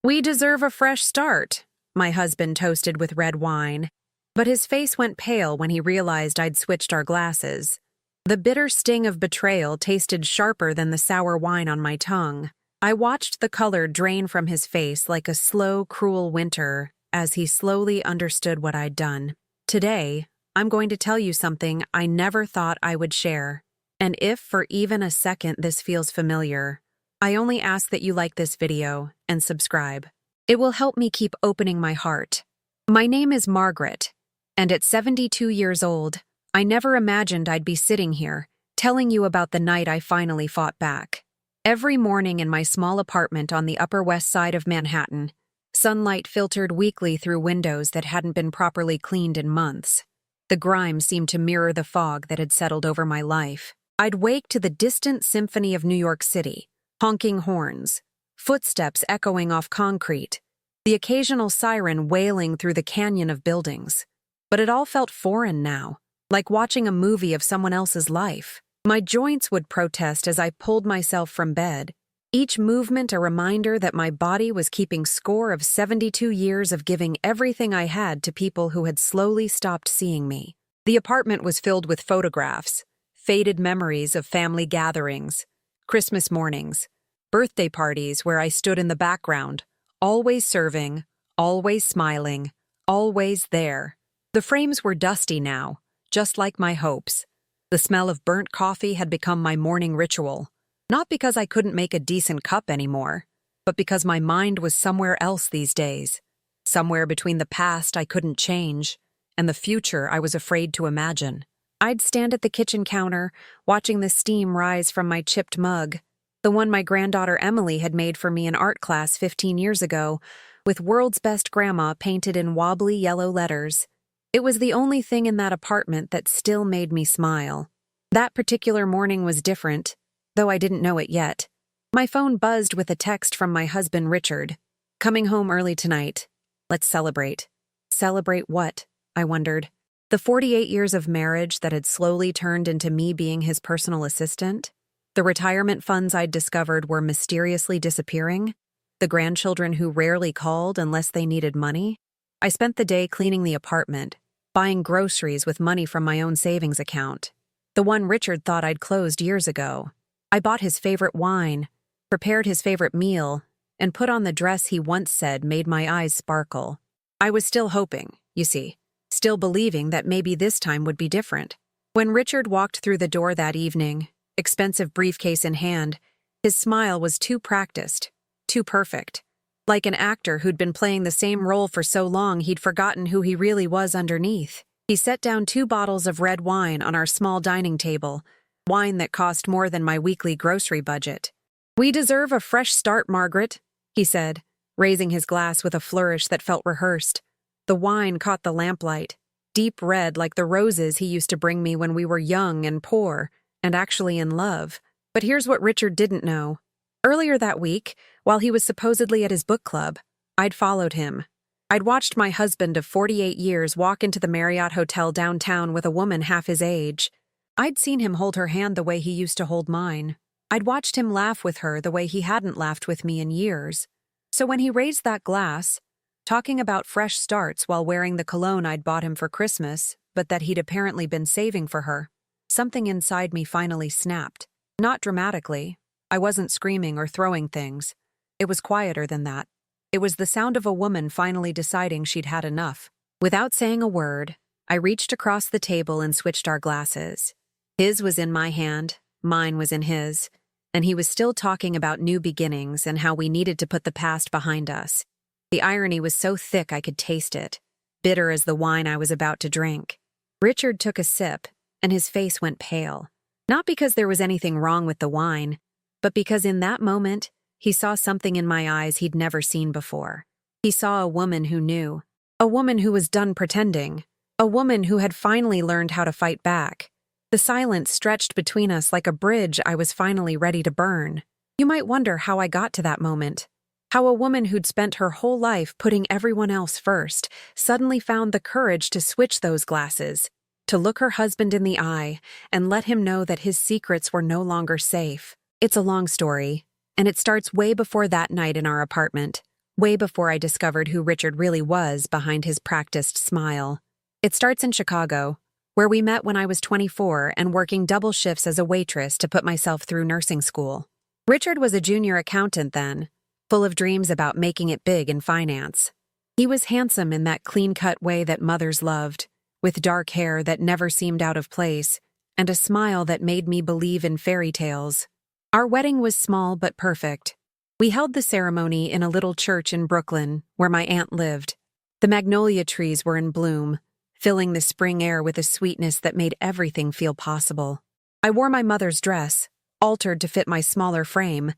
We deserve a fresh start, my husband toasted with red wine, but his face went pale when he realized I'd switched our glasses. The bitter sting of betrayal tasted sharper than the sour wine on my tongue. I watched the color drain from his face like a slow, cruel winter as he slowly understood what I'd done. Today, I'm going to tell you something I never thought I would share. And if for even a second this feels familiar, I only ask that you like this video and subscribe. It will help me keep opening my heart. My name is Margaret, and at 72 years old, I never imagined I'd be sitting here, telling you about the night I finally fought back. Every morning in my small apartment on the Upper West Side of Manhattan, sunlight filtered weakly through windows that hadn't been properly cleaned in months. The grime seemed to mirror the fog that had settled over my life. I'd wake to the distant symphony of New York City, honking horns, footsteps echoing off concrete, the occasional siren wailing through the canyon of buildings. But it all felt foreign now, like watching a movie of someone else's life. My joints would protest as I pulled myself from bed, each movement a reminder that my body was keeping score of 72 years of giving everything I had to people who had slowly stopped seeing me. The apartment was filled with photographs, faded memories of family gatherings, Christmas mornings, birthday parties where I stood in the background, always serving, always smiling, always there. The frames were dusty now, just like my hopes. The smell of burnt coffee had become my morning ritual, not because I couldn't make a decent cup anymore, but because my mind was somewhere else these days, somewhere between the past I couldn't change and the future I was afraid to imagine. I'd stand at the kitchen counter, watching the steam rise from my chipped mug, the one my granddaughter Emily had made for me in art class 15 years ago, with "World's Best Grandma" painted in wobbly yellow letters. It was the only thing in that apartment that still made me smile. That particular morning was different, though I didn't know it yet. My phone buzzed with a text from my husband Richard. "Coming home early tonight. Let's celebrate." Celebrate what? I wondered. The 48 years of marriage that had slowly turned into me being his personal assistant? The retirement funds I'd discovered were mysteriously disappearing? The grandchildren who rarely called unless they needed money? I spent the day cleaning the apartment, buying groceries with money from my own savings account, the one Richard thought I'd closed years ago. I bought his favorite wine, prepared his favorite meal, and put on the dress he once said made my eyes sparkle. I was still hoping, you see, still believing that maybe this time would be different. When Richard walked through the door that evening, expensive briefcase in hand, his smile was too practiced, too perfect. Like an actor who'd been playing the same role for so long he'd forgotten who he really was underneath. He set down 2 bottles of red wine on our small dining table, wine that cost more than my weekly grocery budget. "We deserve a fresh start, Margaret," he said, raising his glass with a flourish that felt rehearsed. The wine caught the lamplight, deep red like the roses he used to bring me when we were young and poor, and actually in love. But here's what Richard didn't know. Earlier that week, while he was supposedly at his book club, I'd followed him. I'd watched my husband of 48 years walk into the Marriott Hotel downtown with a woman half his age. I'd seen him hold her hand the way he used to hold mine. I'd watched him laugh with her the way he hadn't laughed with me in years. So when he raised that glass, talking about fresh starts while wearing the cologne I'd bought him for Christmas, but that he'd apparently been saving for her, something inside me finally snapped. Not dramatically. I wasn't screaming or throwing things. It was quieter than that. It was the sound of a woman finally deciding she'd had enough. Without saying a word, I reached across the table and switched our glasses. His was in my hand, mine was in his, and he was still talking about new beginnings and how we needed to put the past behind us. The irony was so thick I could taste it, bitter as the wine I was about to drink. Richard took a sip, and his face went pale. Not because there was anything wrong with the wine, but because in that moment, he saw something in my eyes he'd never seen before. He saw a woman who knew, a woman who was done pretending, a woman who had finally learned how to fight back. The silence stretched between us like a bridge I was finally ready to burn. You might wonder how I got to that moment. How a woman who'd spent her whole life putting everyone else first suddenly found the courage to switch those glasses, to look her husband in the eye and let him know that his secrets were no longer safe. It's a long story, and it starts way before that night in our apartment, way before I discovered who Richard really was behind his practiced smile. It starts in Chicago, where we met when I was 24 and working double shifts as a waitress to put myself through nursing school. Richard was a junior accountant then, full of dreams about making it big in finance. He was handsome in that clean-cut way that mothers loved, with dark hair that never seemed out of place, and a smile that made me believe in fairy tales. Our wedding was small but perfect. We held the ceremony in a little church in Brooklyn, where my aunt lived. The magnolia trees were in bloom, filling the spring air with a sweetness that made everything feel possible. I wore my mother's dress, altered to fit my smaller frame,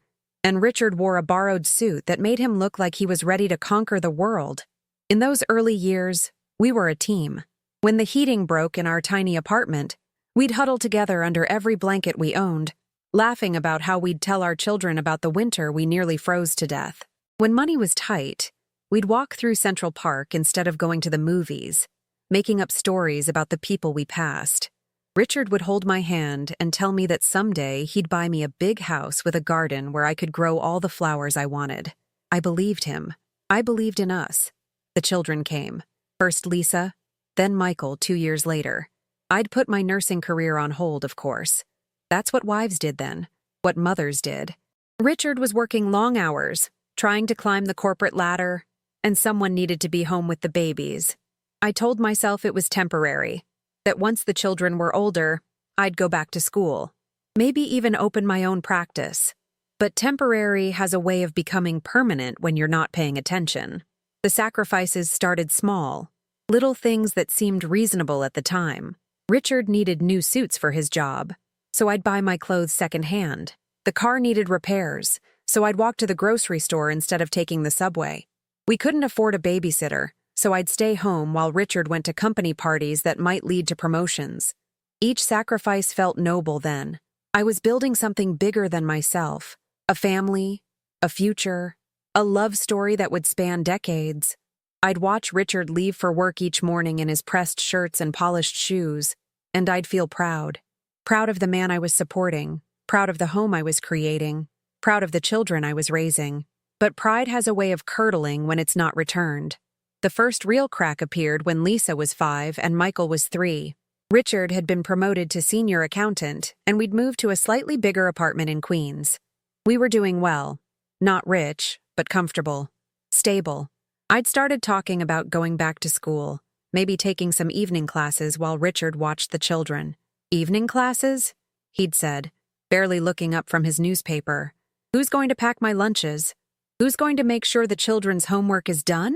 and Richard wore a borrowed suit that made him look like he was ready to conquer the world. In those early years, we were a team. When the heating broke in our tiny apartment, we'd huddle together under every blanket we owned, laughing about how we'd tell our children about the winter we nearly froze to death. When money was tight, we'd walk through Central Park instead of going to the movies, making up stories about the people we passed. Richard would hold my hand and tell me that someday he'd buy me a big house with a garden where I could grow all the flowers I wanted. I believed him. I believed in us. The children came. First Lisa, then Michael 2 years later. I'd put my nursing career on hold, of course. That's what wives did then, what mothers did. Richard was working long hours, trying to climb the corporate ladder, and someone needed to be home with the babies. I told myself it was temporary, that once the children were older, I'd go back to school, maybe even open my own practice. But temporary has a way of becoming permanent when you're not paying attention. The sacrifices started small, little things that seemed reasonable at the time. Richard needed new suits for his job, so I'd buy my clothes secondhand. The car needed repairs, so I'd walk to the grocery store instead of taking the subway. We couldn't afford a babysitter, so I'd stay home while Richard went to company parties that might lead to promotions. Each sacrifice felt noble then. I was building something bigger than myself, a family, a future, a love story that would span decades. I'd watch Richard leave for work each morning in his pressed shirts and polished shoes, and I'd feel proud. Proud of the man I was supporting, proud of the home I was creating, proud of the children I was raising. But pride has a way of curdling when it's not returned. The first real crack appeared when Lisa was 5 and Michael was 3. Richard had been promoted to senior accountant, and we'd moved to a slightly bigger apartment in Queens. We were doing well. Not rich, but comfortable. Stable. I'd started talking about going back to school, maybe taking some evening classes while Richard watched the children. Evening classes? He'd said, barely looking up from his newspaper. Who's going to pack my lunches? Who's going to make sure the children's homework is done?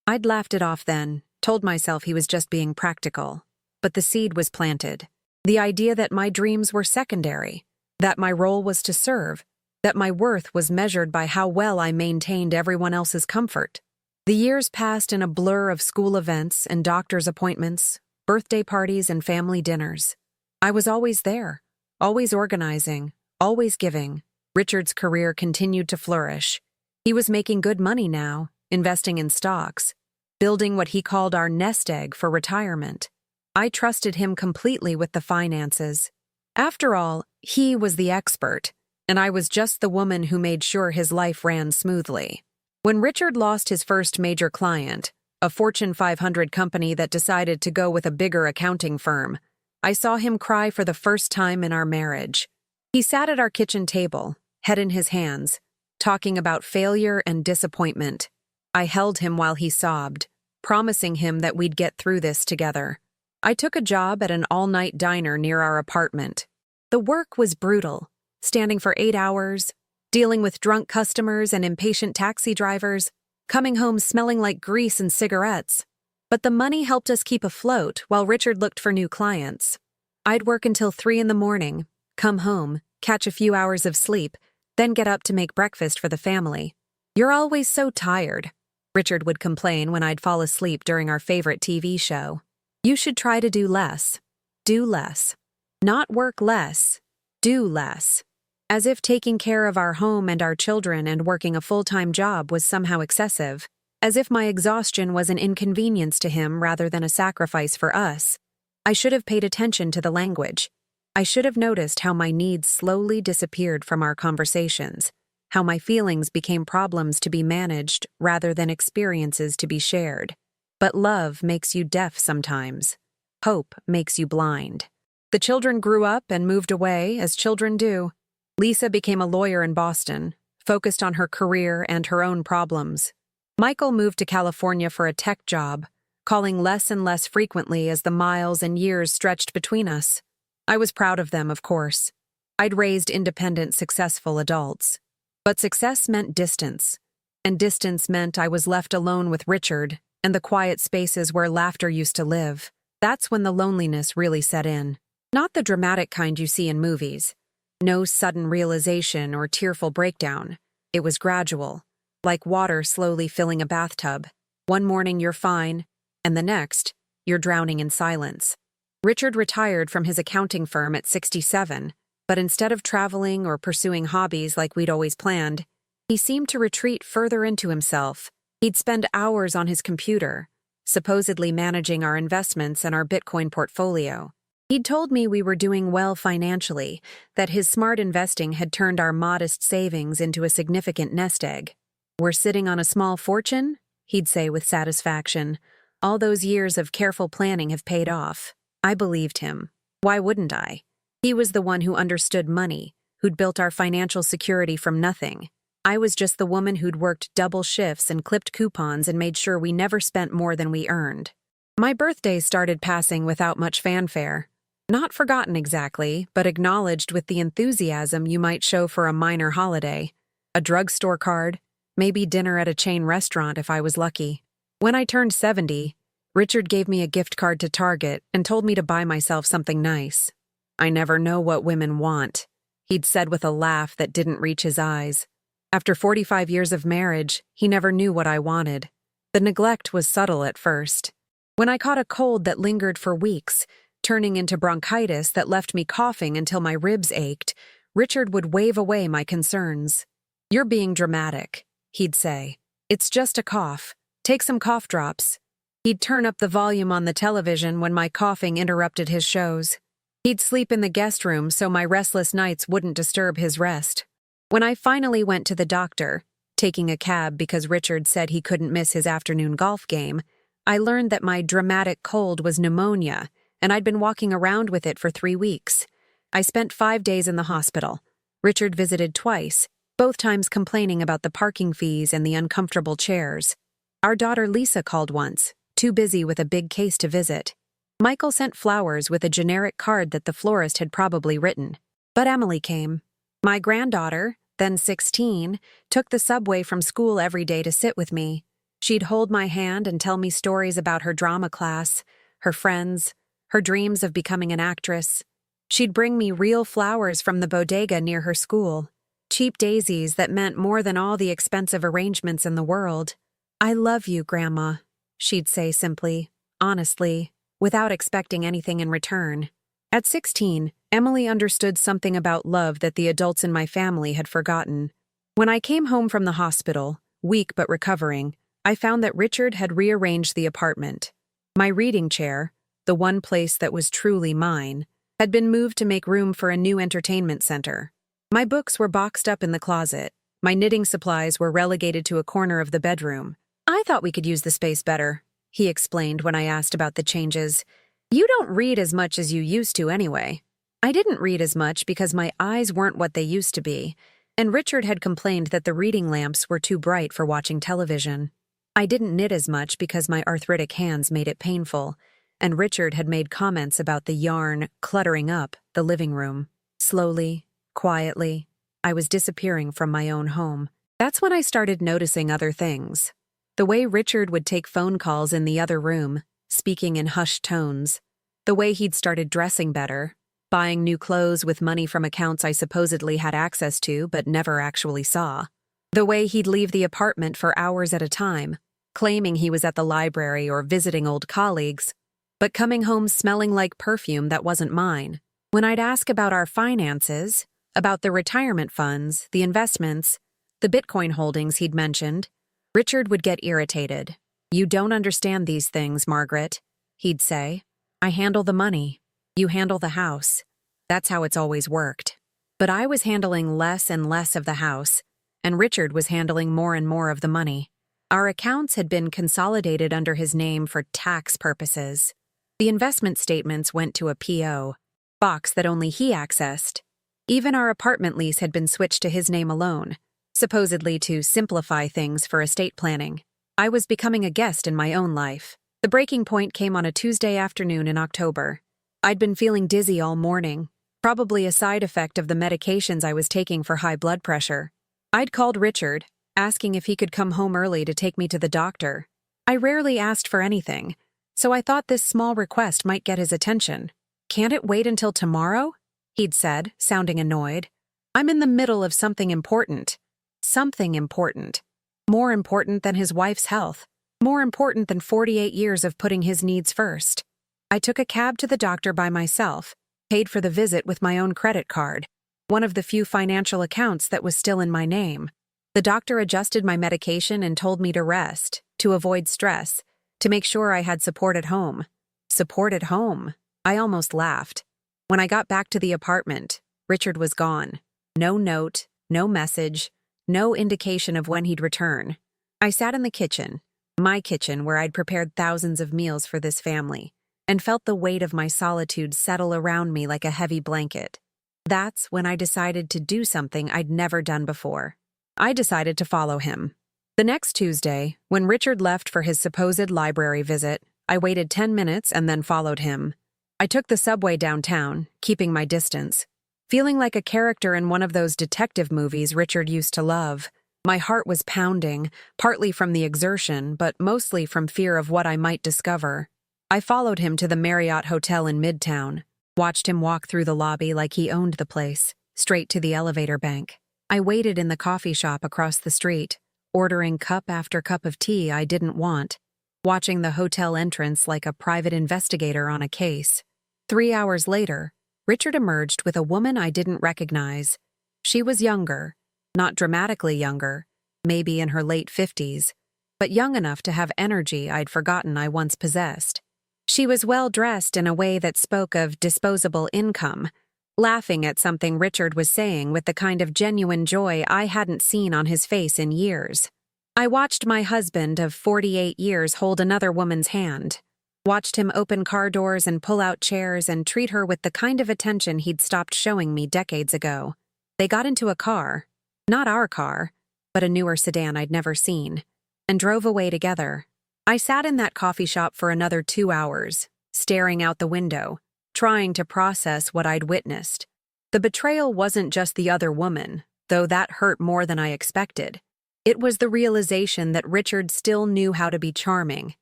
I'd laughed it off then, told myself he was just being practical. But the seed was planted. The idea that my dreams were secondary, that my role was to serve, that my worth was measured by how well I maintained everyone else's comfort. The years passed in a blur of school events and doctor's appointments, birthday parties and family dinners. I was always there, always organizing, always giving. Richard's career continued to flourish. He was making good money now, investing in stocks, building what he called our nest egg for retirement. I trusted him completely with the finances. After all, he was the expert, and I was just the woman who made sure his life ran smoothly. When Richard lost his first major client, a Fortune 500 company that decided to go with a bigger accounting firm, I saw him cry for the first time in our marriage. He sat at our kitchen table, head in his hands, talking about failure and disappointment. I held him while he sobbed, promising him that we'd get through this together. I took a job at an all-night diner near our apartment. The work was brutal, standing for 8 hours, dealing with drunk customers and impatient taxi drivers, coming home smelling like grease and cigarettes. But the money helped us keep afloat while Richard looked for new clients. I'd work until 3 in the morning, come home, catch a few hours of sleep, then get up to make breakfast for the family. "You're always so tired," Richard would complain when I'd fall asleep during our favorite TV show. "You should try to do less. Do less. Not work less. Do less." As if taking care of our home and our children and working a full-time job was somehow excessive. As if my exhaustion was an inconvenience to him rather than a sacrifice for us. I should have paid attention to the language. I should have noticed how my needs slowly disappeared from our conversations, how my feelings became problems to be managed rather than experiences to be shared. But love makes you deaf sometimes. Hope makes you blind. The children grew up and moved away, as children do. Lisa became a lawyer in Boston, focused on her career and her own problems. Michael moved to California for a tech job, calling less and less frequently as the miles and years stretched between us. I was proud of them, of course. I'd raised independent, successful adults. But success meant distance, and distance meant I was left alone with Richard and the quiet spaces where laughter used to live. That's when the loneliness really set in. Not the dramatic kind you see in movies. No sudden realization or tearful breakdown. It was gradual, like water slowly filling a bathtub. One morning you're fine, and the next, you're drowning in silence. Richard retired from his accounting firm at 67, but instead of traveling or pursuing hobbies like we'd always planned, he seemed to retreat further into himself. He'd spend hours on his computer, supposedly managing our investments and our Bitcoin portfolio. He'd told me we were doing well financially, that his smart investing had turned our modest savings into a significant nest egg. "We're sitting on a small fortune," he'd say with satisfaction. "All those years of careful planning have paid off." I believed him. Why wouldn't I? He was the one who understood money, who'd built our financial security from nothing. I was just the woman who'd worked double shifts and clipped coupons and made sure we never spent more than we earned. My birthdays started passing without much fanfare. Not forgotten exactly, but acknowledged with the enthusiasm you might show for a minor holiday. A drugstore card, maybe dinner at a chain restaurant if I was lucky. When I turned 70, Richard gave me a gift card to Target and told me to buy myself something nice. "I never know what women want," he'd said with a laugh that didn't reach his eyes. After 45 years of marriage, he never knew what I wanted. The neglect was subtle at first. When I caught a cold that lingered for weeks, turning into bronchitis that left me coughing until my ribs ached, Richard would wave away my concerns. "You're being dramatic," he'd say. "It's just a cough. Take some cough drops." He'd turn up the volume on the television when my coughing interrupted his shows. He'd sleep in the guest room so my restless nights wouldn't disturb his rest. When I finally went to the doctor, taking a cab because Richard said he couldn't miss his afternoon golf game, I learned that my dramatic cold was pneumonia, and I'd been walking around with it for 3 weeks. I spent 5 days in the hospital. Richard visited twice, both times complaining about the parking fees and the uncomfortable chairs. Our daughter Lisa called once, too busy with a big case to visit. Michael sent flowers with a generic card that the florist had probably written. But Emily came. My granddaughter, then 16, took the subway from school every day to sit with me. She'd hold my hand and tell me stories about her drama class, her friends, her dreams of becoming an actress. She'd bring me real flowers from the bodega near her school, cheap daisies that meant more than all the expensive arrangements in the world. "I love you, Grandma," she'd say simply, honestly, without expecting anything in return. At 16, Emily understood something about love that the adults in my family had forgotten. When I came home from the hospital, weak but recovering, I found that Richard had rearranged the apartment. My reading chair, the one place that was truly mine, had been moved to make room for a new entertainment center. My books were boxed up in the closet. My knitting supplies were relegated to a corner of the bedroom. "I thought we could use the space better," he explained when I asked about the changes. "You don't read as much as you used to anyway." I didn't read as much because my eyes weren't what they used to be, and Richard had complained that the reading lamps were too bright for watching television. I didn't knit as much because my arthritic hands made it painful, and Richard had made comments about the yarn cluttering up the living room. Slowly, quietly, I was disappearing from my own home. That's when I started noticing other things. The way Richard would take phone calls in the other room, speaking in hushed tones. The way he'd started dressing better, buying new clothes with money from accounts I supposedly had access to but never actually saw. The way he'd leave the apartment for hours at a time, claiming he was at the library or visiting old colleagues, but coming home smelling like perfume that wasn't mine. When I'd ask about our finances, about the retirement funds, the investments, the Bitcoin holdings he'd mentioned, Richard would get irritated. "You don't understand these things, Margaret," he'd say. "I handle the money. You handle the house. That's how it's always worked." But I was handling less and less of the house, and Richard was handling more and more of the money. Our accounts had been consolidated under his name for tax purposes. The investment statements went to a PO box that only he accessed. Even our apartment lease had been switched to his name alone, supposedly to simplify things for estate planning. I was becoming a guest in my own life. The breaking point came on a Tuesday afternoon in October. I'd been feeling dizzy all morning, probably a side effect of the medications I was taking for high blood pressure. I'd called Richard, asking if he could come home early to take me to the doctor. I rarely asked for anything, so I thought this small request might get his attention. "Can't it wait until tomorrow?" he'd said, sounding annoyed. "I'm in the middle of something important. Something important. More important than his wife's health. More important than 48 years of putting his needs first." I took a cab to the doctor by myself, paid for the visit with my own credit card, one of the few financial accounts that was still in my name. The doctor adjusted my medication and told me to rest, to avoid stress, to make sure I had support at home. Support at home? I almost laughed. When I got back to the apartment, Richard was gone. No note, no message, no indication of when he'd return. I sat in the kitchen, my kitchen where I'd prepared thousands of meals for this family, and felt the weight of my solitude settle around me like a heavy blanket. That's when I decided to do something I'd never done before. I decided to follow him. The next Tuesday, when Richard left for his supposed library visit, I waited 10 minutes and then followed him. I took the subway downtown, keeping my distance, feeling like a character in one of those detective movies Richard used to love. My heart was pounding, partly from the exertion, but mostly from fear of what I might discover. I followed him to the Marriott Hotel in Midtown, watched him walk through the lobby like he owned the place, straight to the elevator bank. I waited in the coffee shop across the street, ordering cup after cup of tea I didn't want, watching the hotel entrance like a private investigator on a case. 3 hours later, Richard emerged with a woman I didn't recognize. She was younger, not dramatically younger, maybe in her late 50s, but young enough to have energy I'd forgotten I once possessed. She was well-dressed in a way that spoke of disposable income, laughing at something Richard was saying with the kind of genuine joy I hadn't seen on his face in years. I watched my husband of 48 years hold another woman's hand, watched him open car doors and pull out chairs and treat her with the kind of attention he'd stopped showing me decades ago. They got into a car, not our car, but a newer sedan I'd never seen, and drove away together. I sat in that coffee shop for another 2 hours, staring out the window, trying to process what I'd witnessed. The betrayal wasn't just the other woman, though that hurt more than I expected. It was the realization that Richard still knew how to be charming,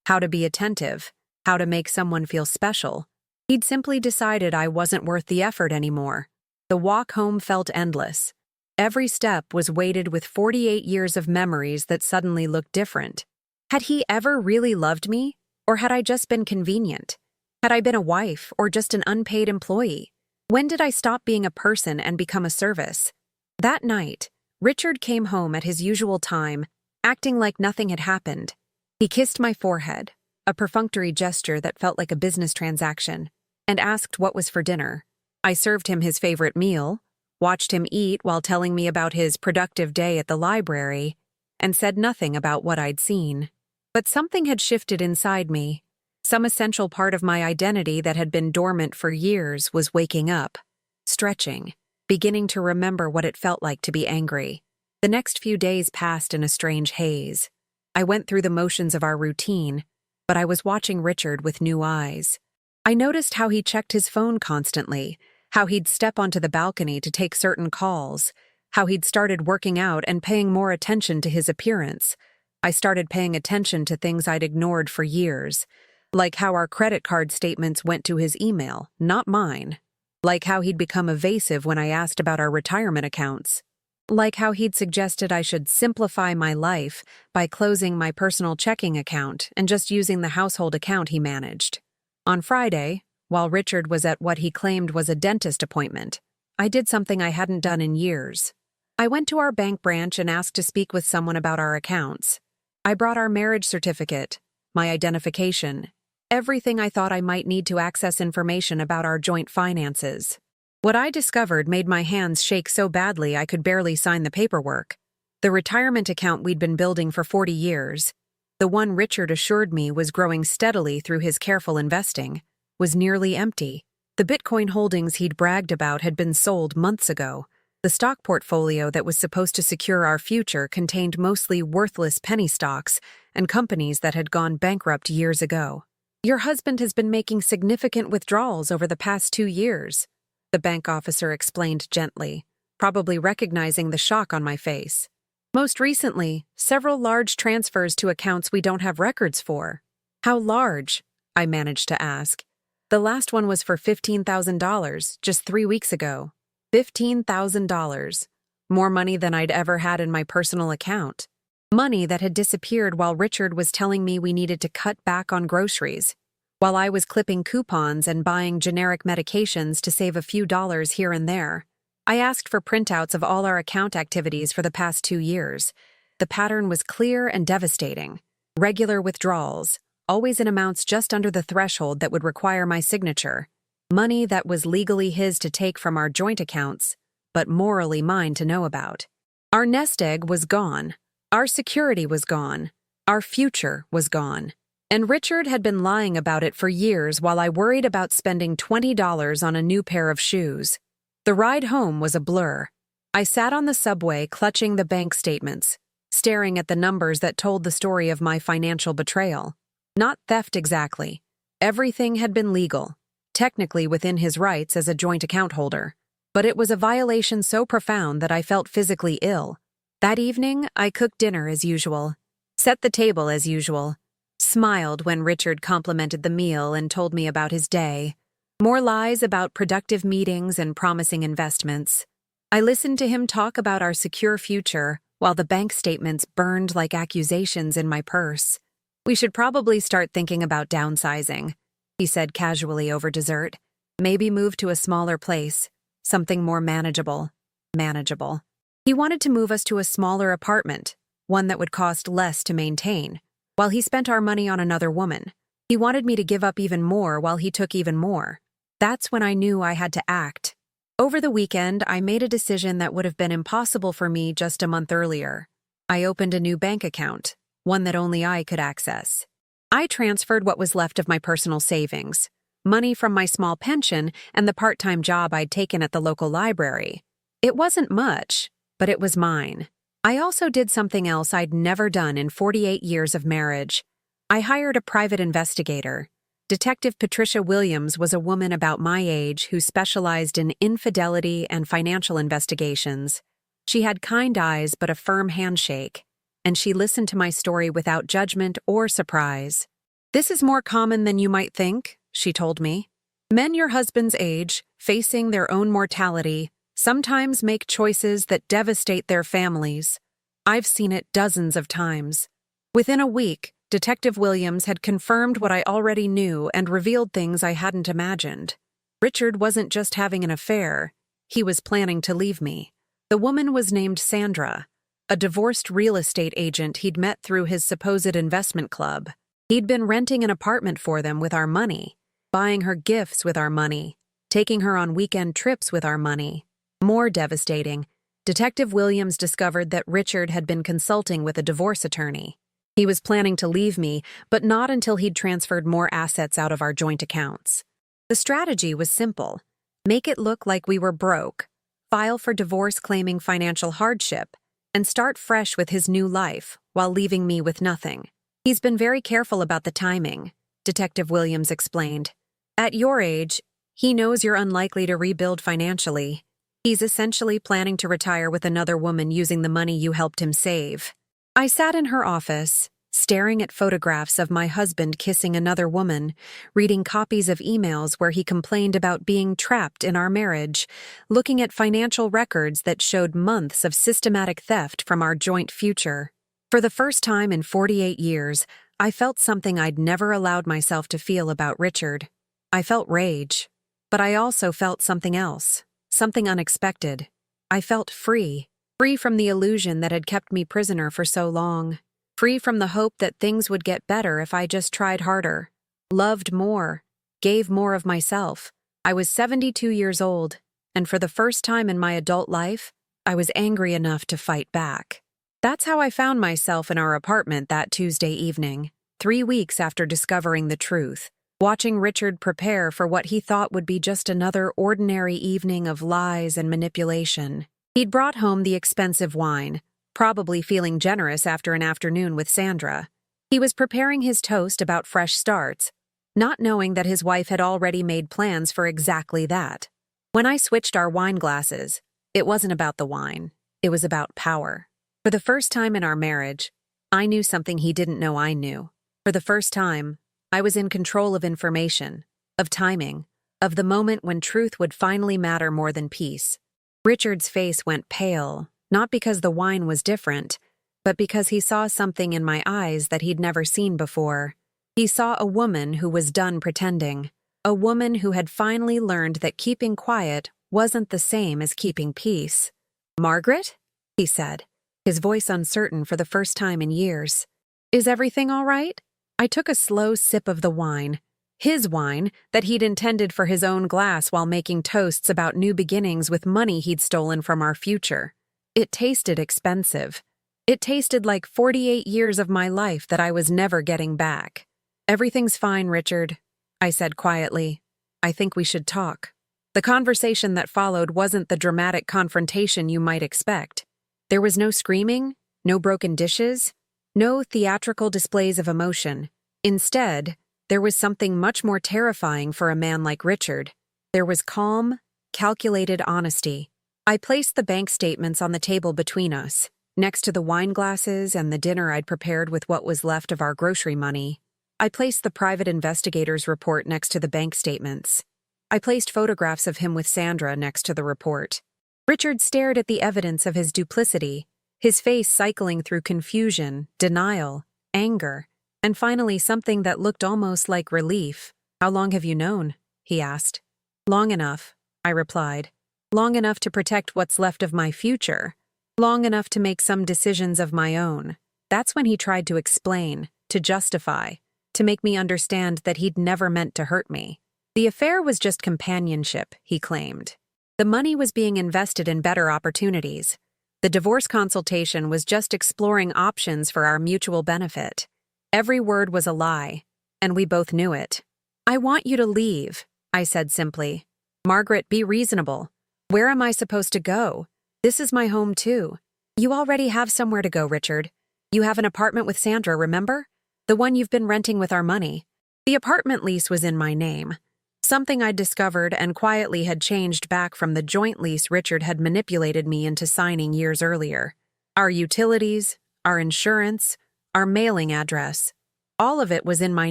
how to be attentive, how to make someone feel special. He'd simply decided I wasn't worth the effort anymore. The walk home felt endless. Every step was weighted with 48 years of memories that suddenly looked different. Had he ever really loved me, or had I just been convenient? Had I been a wife, or just an unpaid employee? When did I stop being a person and become a service? That night, Richard came home at his usual time, acting like nothing had happened. He kissed my forehead, a perfunctory gesture that felt like a business transaction, and asked what was for dinner. I served him his favorite meal, watched him eat while telling me about his productive day at the library, and said nothing about what I'd seen. But something had shifted inside me. Some essential part of my identity that had been dormant for years was waking up, stretching, beginning to remember what it felt like to be angry. The next few days passed in a strange haze. I went through the motions of our routine, but I was watching Richard with new eyes. I noticed how he checked his phone constantly, how he'd step onto the balcony to take certain calls, how he'd started working out and paying more attention to his appearance. I started paying attention to things I'd ignored for years, like how our credit card statements went to his email, not mine. Like how he'd become evasive when I asked about our retirement accounts. Like how he'd suggested I should simplify my life by closing my personal checking account and just using the household account he managed. On Friday, while Richard was at what he claimed was a dentist appointment, I did something I hadn't done in years. I went to our bank branch and asked to speak with someone about our accounts. I brought our marriage certificate, my identification, everything I thought I might need to access information about our joint finances. What I discovered made my hands shake so badly I could barely sign the paperwork. The retirement account we'd been building for 40 years, the one Richard assured me was growing steadily through his careful investing, was nearly empty. The Bitcoin holdings he'd bragged about had been sold months ago. The stock portfolio that was supposed to secure our future contained mostly worthless penny stocks and companies that had gone bankrupt years ago. Your husband has been making significant withdrawals over the past 2 years, the bank officer explained gently, probably recognizing the shock on my face. Most recently, several large transfers to accounts we don't have records for. How large? I managed to ask. The last one was for $15,000, just 3 weeks ago. $15,000. More money than I'd ever had in my personal account. Money that had disappeared while Richard was telling me we needed to cut back on groceries, while I was clipping coupons and buying generic medications to save a few dollars here and there. I asked for printouts of all our account activities for the past 2 years. The pattern was clear and devastating. Regular withdrawals, always in amounts just under the threshold that would require my signature. Money that was legally his to take from our joint accounts, but morally mine to know about. Our nest egg was gone. Our security was gone. Our future was gone. And Richard had been lying about it for years while I worried about spending $20 on a new pair of shoes. The ride home was a blur. I sat on the subway clutching the bank statements, staring at the numbers that told the story of my financial betrayal. Not theft exactly. Everything had been legal, technically within his rights as a joint account holder. But it was a violation so profound that I felt physically ill. That evening, I cooked dinner as usual, set the table as usual, smiled when Richard complimented the meal and told me about his day. More lies about productive meetings and promising investments. I listened to him talk about our secure future while the bank statements burned like accusations in my purse. We should probably start thinking about downsizing, he said casually over dessert. Maybe move to a smaller place, something more manageable. Manageable. He wanted to move us to a smaller apartment, one that would cost less to maintain, while he spent our money on another woman. He wanted me to give up even more while he took even more. That's when I knew I had to act. Over the weekend, I made a decision that would have been impossible for me just a month earlier. I opened a new bank account, one that only I could access. I transferred what was left of my personal savings, money from my small pension, and the part-time job I'd taken at the local library. It wasn't much, but it was mine. I also did something else I'd never done in 48 years of marriage. I hired a private investigator. Detective Patricia Williams was a woman about my age who specialized in infidelity and financial investigations. She had kind eyes but a firm handshake, and she listened to my story without judgment or surprise. "This is more common than you might think," she told me. "Men your husband's age, facing their own mortality, sometimes make choices that devastate their families. I've seen it dozens of times." Within a week, Detective Williams had confirmed what I already knew and revealed things I hadn't imagined. Richard wasn't just having an affair, he was planning to leave me. The woman was named Sandra, a divorced real estate agent he'd met through his supposed investment club. He'd been renting an apartment for them with our money, buying her gifts with our money, taking her on weekend trips with our money. More devastating, Detective Williams discovered that Richard had been consulting with a divorce attorney. He was planning to leave me, but not until he'd transferred more assets out of our joint accounts. The strategy was simple. Make it look like we were broke, file for divorce claiming financial hardship, and start fresh with his new life while leaving me with nothing. "He's been very careful about the timing," Detective Williams explained. "At your age, he knows you're unlikely to rebuild financially. He's essentially planning to retire with another woman using the money you helped him save." I sat in her office, staring at photographs of my husband kissing another woman, reading copies of emails where he complained about being trapped in our marriage, looking at financial records that showed months of systematic theft from our joint future. For the first time in 48 years, I felt something I'd never allowed myself to feel about Richard. I felt rage, but I also felt something else, something unexpected. I felt free. Free from the illusion that had kept me prisoner for so long. Free from the hope that things would get better if I just tried harder. Loved more. Gave more of myself. I was 72 years old, and for the first time in my adult life, I was angry enough to fight back. That's how I found myself in our apartment that Tuesday evening, 3 weeks after discovering the truth, watching Richard prepare for what he thought would be just another ordinary evening of lies and manipulation. He'd brought home the expensive wine, probably feeling generous after an afternoon with Sandra. He was preparing his toast about fresh starts, not knowing that his wife had already made plans for exactly that. When I switched our wine glasses, it wasn't about the wine. It was about power. For the first time in our marriage, I knew something he didn't know I knew. For the first time, I was in control of information, of timing, of the moment when truth would finally matter more than peace. Richard's face went pale, not because the wine was different, but because he saw something in my eyes that he'd never seen before. He saw a woman who was done pretending, a woman who had finally learned that keeping quiet wasn't the same as keeping peace. "Margaret?" he said, his voice uncertain for the first time in years. "Is everything all right?" I took a slow sip of the wine, his wine that he'd intended for his own glass while making toasts about new beginnings with money he'd stolen from our future. It tasted expensive. It tasted like 48 years of my life that I was never getting back. "Everything's fine, Richard," I said quietly. "I think we should talk." The conversation that followed wasn't the dramatic confrontation you might expect. There was no screaming, no broken dishes, no theatrical displays of emotion. Instead, there was something much more terrifying for a man like Richard. There was calm, calculated honesty. I placed the bank statements on the table between us, next to the wine glasses and the dinner I'd prepared with what was left of our grocery money. I placed the private investigator's report next to the bank statements. I placed photographs of him with Sandra next to the report. Richard stared at the evidence of his duplicity, his face cycling through confusion, denial, anger, and finally something that looked almost like relief. "How long have you known?" he asked. "Long enough," I replied. "Long enough to protect what's left of my future. Long enough to make some decisions of my own." That's when he tried to explain, to justify, to make me understand that he'd never meant to hurt me. The affair was just companionship, he claimed. The money was being invested in better opportunities. The divorce consultation was just exploring options for our mutual benefit. Every word was a lie, and we both knew it. "I want you to leave," I said simply. "Margaret, be reasonable. Where am I supposed to go? This is my home too." "You already have somewhere to go, Richard. You have an apartment with Sandra, remember? The one you've been renting with our money." The apartment lease was in my name, something I'd discovered and quietly had changed back from the joint lease Richard had manipulated me into signing years earlier. Our utilities, our insurance, our mailing address, all of it was in my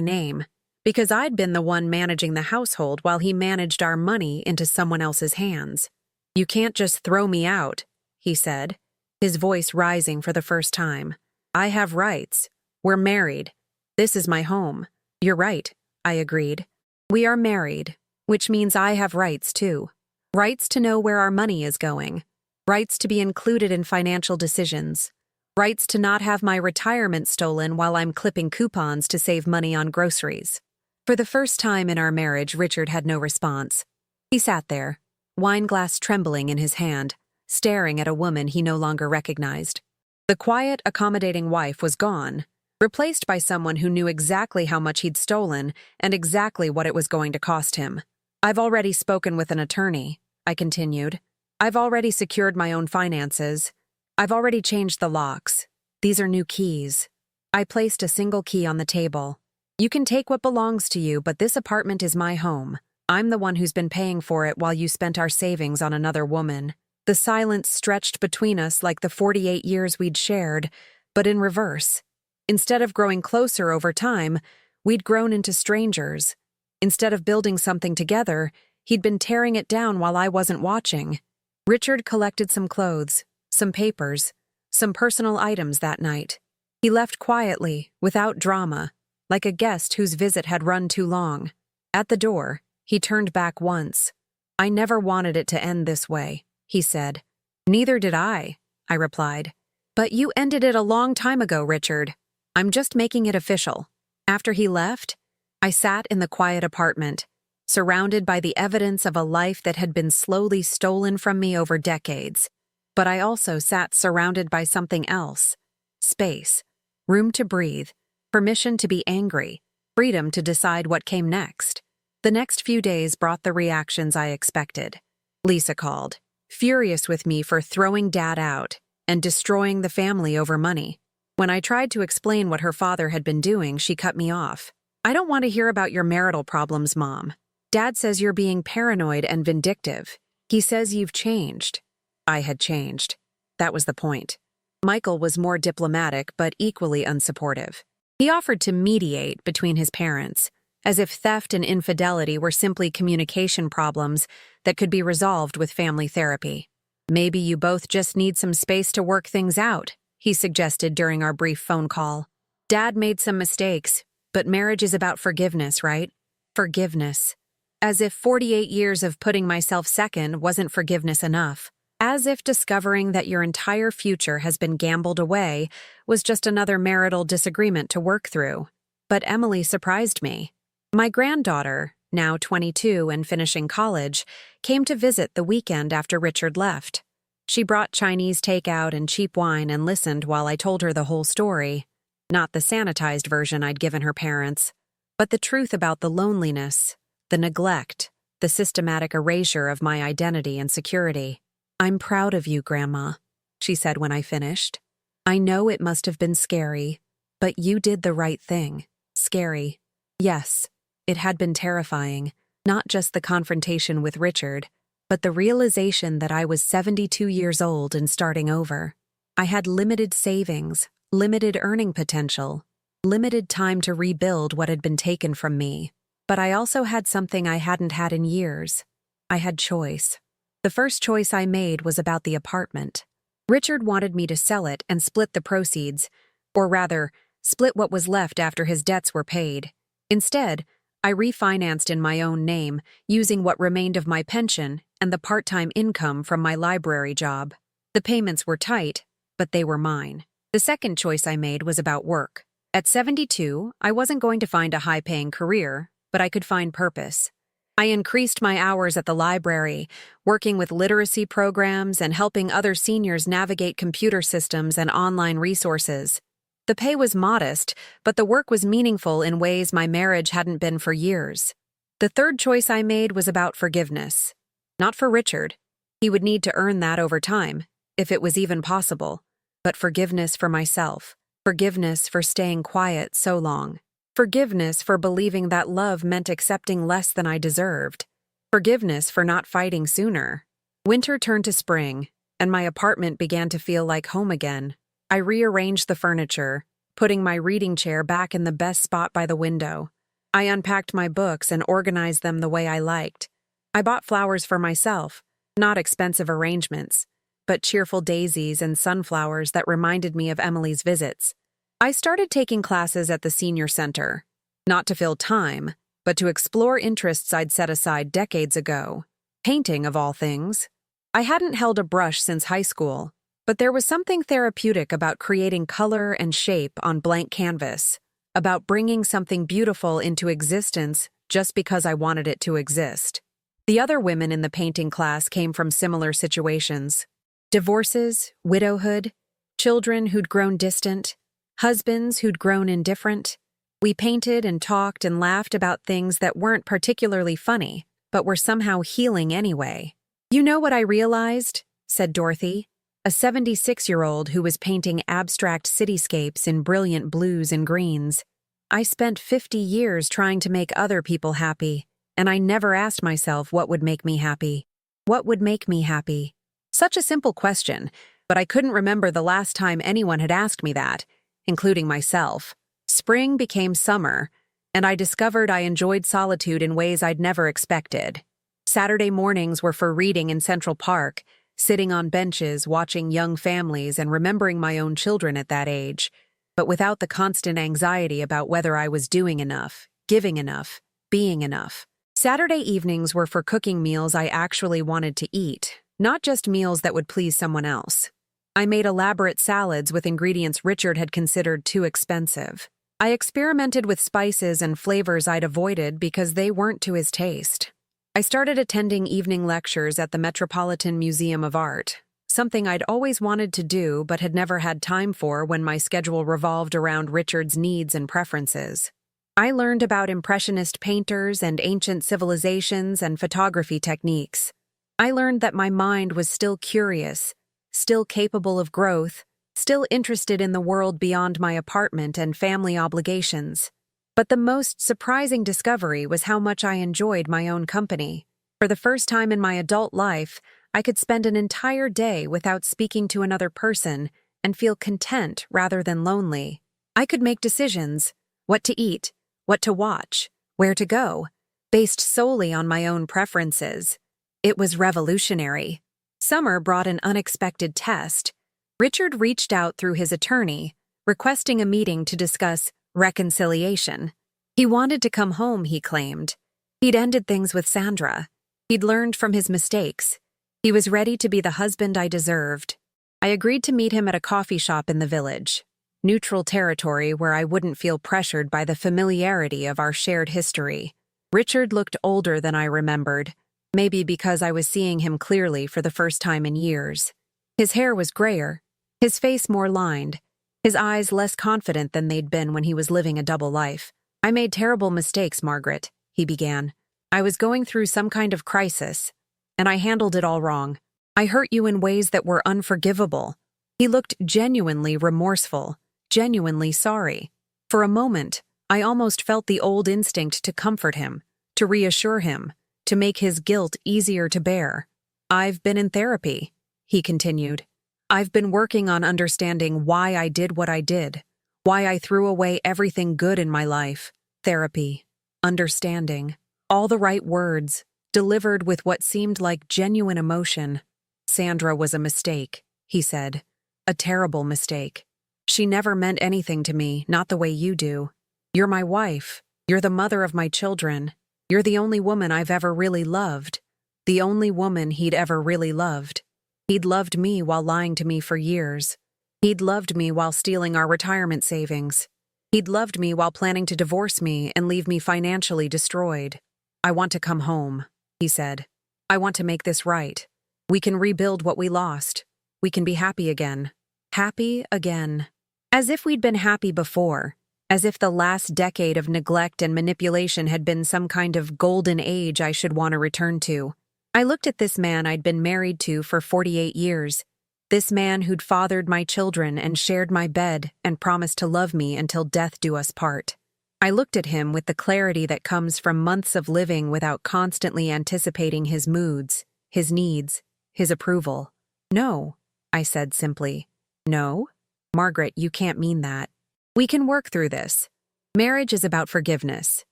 name, because I'd been the one managing the household while he managed our money into someone else's hands. "You can't just throw me out," he said, his voice rising for the first time. "I have rights. We're married. This is my home." "You're right," I agreed. "We are married, which means I have rights too. Rights to know where our money is going. Rights to be included in financial decisions. Rights to not have my retirement stolen while I'm clipping coupons to save money on groceries." For the first time in our marriage, Richard had no response. He sat there, wine glass trembling in his hand, staring at a woman he no longer recognized. The quiet, accommodating wife was gone, replaced by someone who knew exactly how much he'd stolen and exactly what it was going to cost him. "I've already spoken with an attorney," I continued. "I've already secured my own finances. I've already changed the locks. These are new keys." I placed a single key on the table. "You can take what belongs to you, but this apartment is my home. I'm the one who's been paying for it while you spent our savings on another woman." The silence stretched between us like the 48 years we'd shared, but in reverse. Instead of growing closer over time, we'd grown into strangers. Instead of building something together, he'd been tearing it down while I wasn't watching. Richard collected some clothes, some papers, some personal items that night. He left quietly, without drama, like a guest whose visit had run too long. At the door, he turned back once. "I never wanted it to end this way," he said. "Neither did I replied. "But you ended it a long time ago, Richard. I'm just making it official." After he left, I sat in the quiet apartment, surrounded by the evidence of a life that had been slowly stolen from me over decades. But I also sat surrounded by something else, space, room to breathe, permission to be angry, freedom to decide what came next. The next few days brought the reactions I expected. Lisa called, furious with me for throwing Dad out and destroying the family over money. When I tried to explain what her father had been doing, she cut me off. I don't want to hear about your marital problems, Mom. Dad says you're being paranoid and vindictive. He says you've changed. I had changed. That was the point. Michael was more diplomatic but equally unsupportive. He offered to mediate between his parents, as if theft and infidelity were simply communication problems that could be resolved with family therapy. Maybe you both just need some space to work things out, he suggested during our brief phone call. Dad made some mistakes, but marriage is about forgiveness, right? Forgiveness. As if 48 years of putting myself second wasn't forgiveness enough. As if discovering that your entire future has been gambled away was just another marital disagreement to work through. But Emily surprised me. My granddaughter, now 22 and finishing college, came to visit the weekend after Richard left. She brought Chinese takeout and cheap wine and listened while I told her the whole story. Not the sanitized version I'd given her parents, but the truth about the loneliness, the neglect, the systematic erasure of my identity and security. I'm proud of you, Grandma, she said when I finished. I know it must have been scary, but you did the right thing. Scary. Yes, it had been terrifying, not just the confrontation with Richard, but the realization that I was 72 years old and starting over. I had limited savings, limited earning potential, limited time to rebuild what had been taken from me. But I also had something I hadn't had in years. I had choice. The first choice I made was about the apartment. Richard wanted me to sell it and split the proceeds, or rather, split what was left after his debts were paid. Instead, I refinanced in my own name, using what remained of my pension and the part-time income from my library job. The payments were tight, but they were mine. The second choice I made was about work. At 72, I wasn't going to find a high-paying career, but I could find purpose. I increased my hours at the library, working with literacy programs and helping other seniors navigate computer systems and online resources. The pay was modest, but the work was meaningful in ways my marriage hadn't been for years. The third choice I made was about forgiveness. Not for Richard. He would need to earn that over time, if it was even possible. But forgiveness for myself. Forgiveness for staying quiet so long. Forgiveness for believing that love meant accepting less than I deserved. Forgiveness for not fighting sooner. Winter turned to spring, and my apartment began to feel like home again. I rearranged the furniture, putting my reading chair back in the best spot by the window. I unpacked my books and organized them the way I liked. I bought flowers for myself, not expensive arrangements, but cheerful daisies and sunflowers that reminded me of Emily's visits. I started taking classes at the senior center, not to fill time, but to explore interests I'd set aside decades ago. Painting, of all things. I hadn't held a brush since high school, but there was something therapeutic about creating color and shape on blank canvas, about bringing something beautiful into existence just because I wanted it to exist. The other women in the painting class came from similar situations. Divorces, widowhood, children who'd grown distant, husbands who'd grown indifferent. We painted and talked and laughed about things that weren't particularly funny, but were somehow healing anyway. You know what I realized? Said Dorothy, a 76-year-old who was painting abstract cityscapes in brilliant blues and greens. I spent 50 years trying to make other people happy, and I never asked myself what would make me happy. What would make me happy? Such a simple question, but I couldn't remember the last time anyone had asked me that, including myself. Spring became summer, and I discovered I enjoyed solitude in ways I'd never expected. Saturday mornings were for reading in Central Park, sitting on benches, watching young families, and remembering my own children at that age, but without the constant anxiety about whether I was doing enough, giving enough, being enough. Saturday evenings were for cooking meals I actually wanted to eat, not just meals that would please someone else. I made elaborate salads with ingredients Richard had considered too expensive. I experimented with spices and flavors I'd avoided because they weren't to his taste. I started attending evening lectures at the Metropolitan Museum of Art, something I'd always wanted to do but had never had time for when my schedule revolved around Richard's needs and preferences. I learned about Impressionist painters and ancient civilizations and photography techniques. I learned that my mind was still curious, still capable of growth, still interested in the world beyond my apartment and family obligations. But the most surprising discovery was how much I enjoyed my own company. For the first time in my adult life, I could spend an entire day without speaking to another person and feel content rather than lonely. I could make decisions, what to eat, what to watch, where to go, based solely on my own preferences. It was revolutionary. Summer brought an unexpected test. Richard reached out through his attorney, requesting a meeting to discuss reconciliation. He wanted to come home, he claimed. He'd ended things with Sandra. He'd learned from his mistakes. He was ready to be the husband I deserved. I agreed to meet him at a coffee shop in the village, neutral territory where I wouldn't feel pressured by the familiarity of our shared history. Richard looked older than I remembered, maybe because I was seeing him clearly for the first time in years. His hair was grayer, his face more lined, his eyes less confident than they'd been when he was living a double life. "I made terrible mistakes, Margaret," he began. "I was going through some kind of crisis, and I handled it all wrong. I hurt you in ways that were unforgivable." He looked genuinely remorseful, genuinely sorry. For a moment, I almost felt the old instinct to comfort him, to reassure him, to make his guilt easier to bear. "I've been in therapy," he continued. "I've been working on understanding why I did what I did, why I threw away everything good in my life. Therapy, understanding, all the right words, delivered with what seemed like genuine emotion. Sandra was a mistake," he said. "A terrible mistake. She never meant anything to me, not the way you do. You're my wife. You're the mother of my children. You're the only woman I've ever really loved. The only woman he'd ever really loved. He'd loved me while lying to me for years. He'd loved me while stealing our retirement savings. He'd loved me while planning to divorce me and leave me financially destroyed. I want to come home," he said. "I want to make this right. We can rebuild what we lost. We can be happy again. Happy again." As if we'd been happy before, as if the last decade of neglect and manipulation had been some kind of golden age I should want to return to. I looked at this man I'd been married to for 48 years, this man who'd fathered my children and shared my bed and promised to love me until death do us part. I looked at him with the clarity that comes from months of living without constantly anticipating his moods, his needs, his approval. "No," I said simply. "No? Margaret, you can't mean that. We can work through this. Marriage is about forgiveness.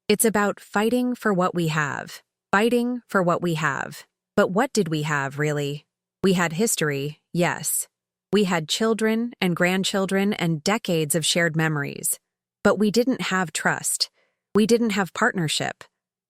It's about fighting for what we have. Fighting for what we have. But what did we have, really? We had history, yes. We had children and grandchildren and decades of shared memories. But we didn't have trust. We didn't have partnership.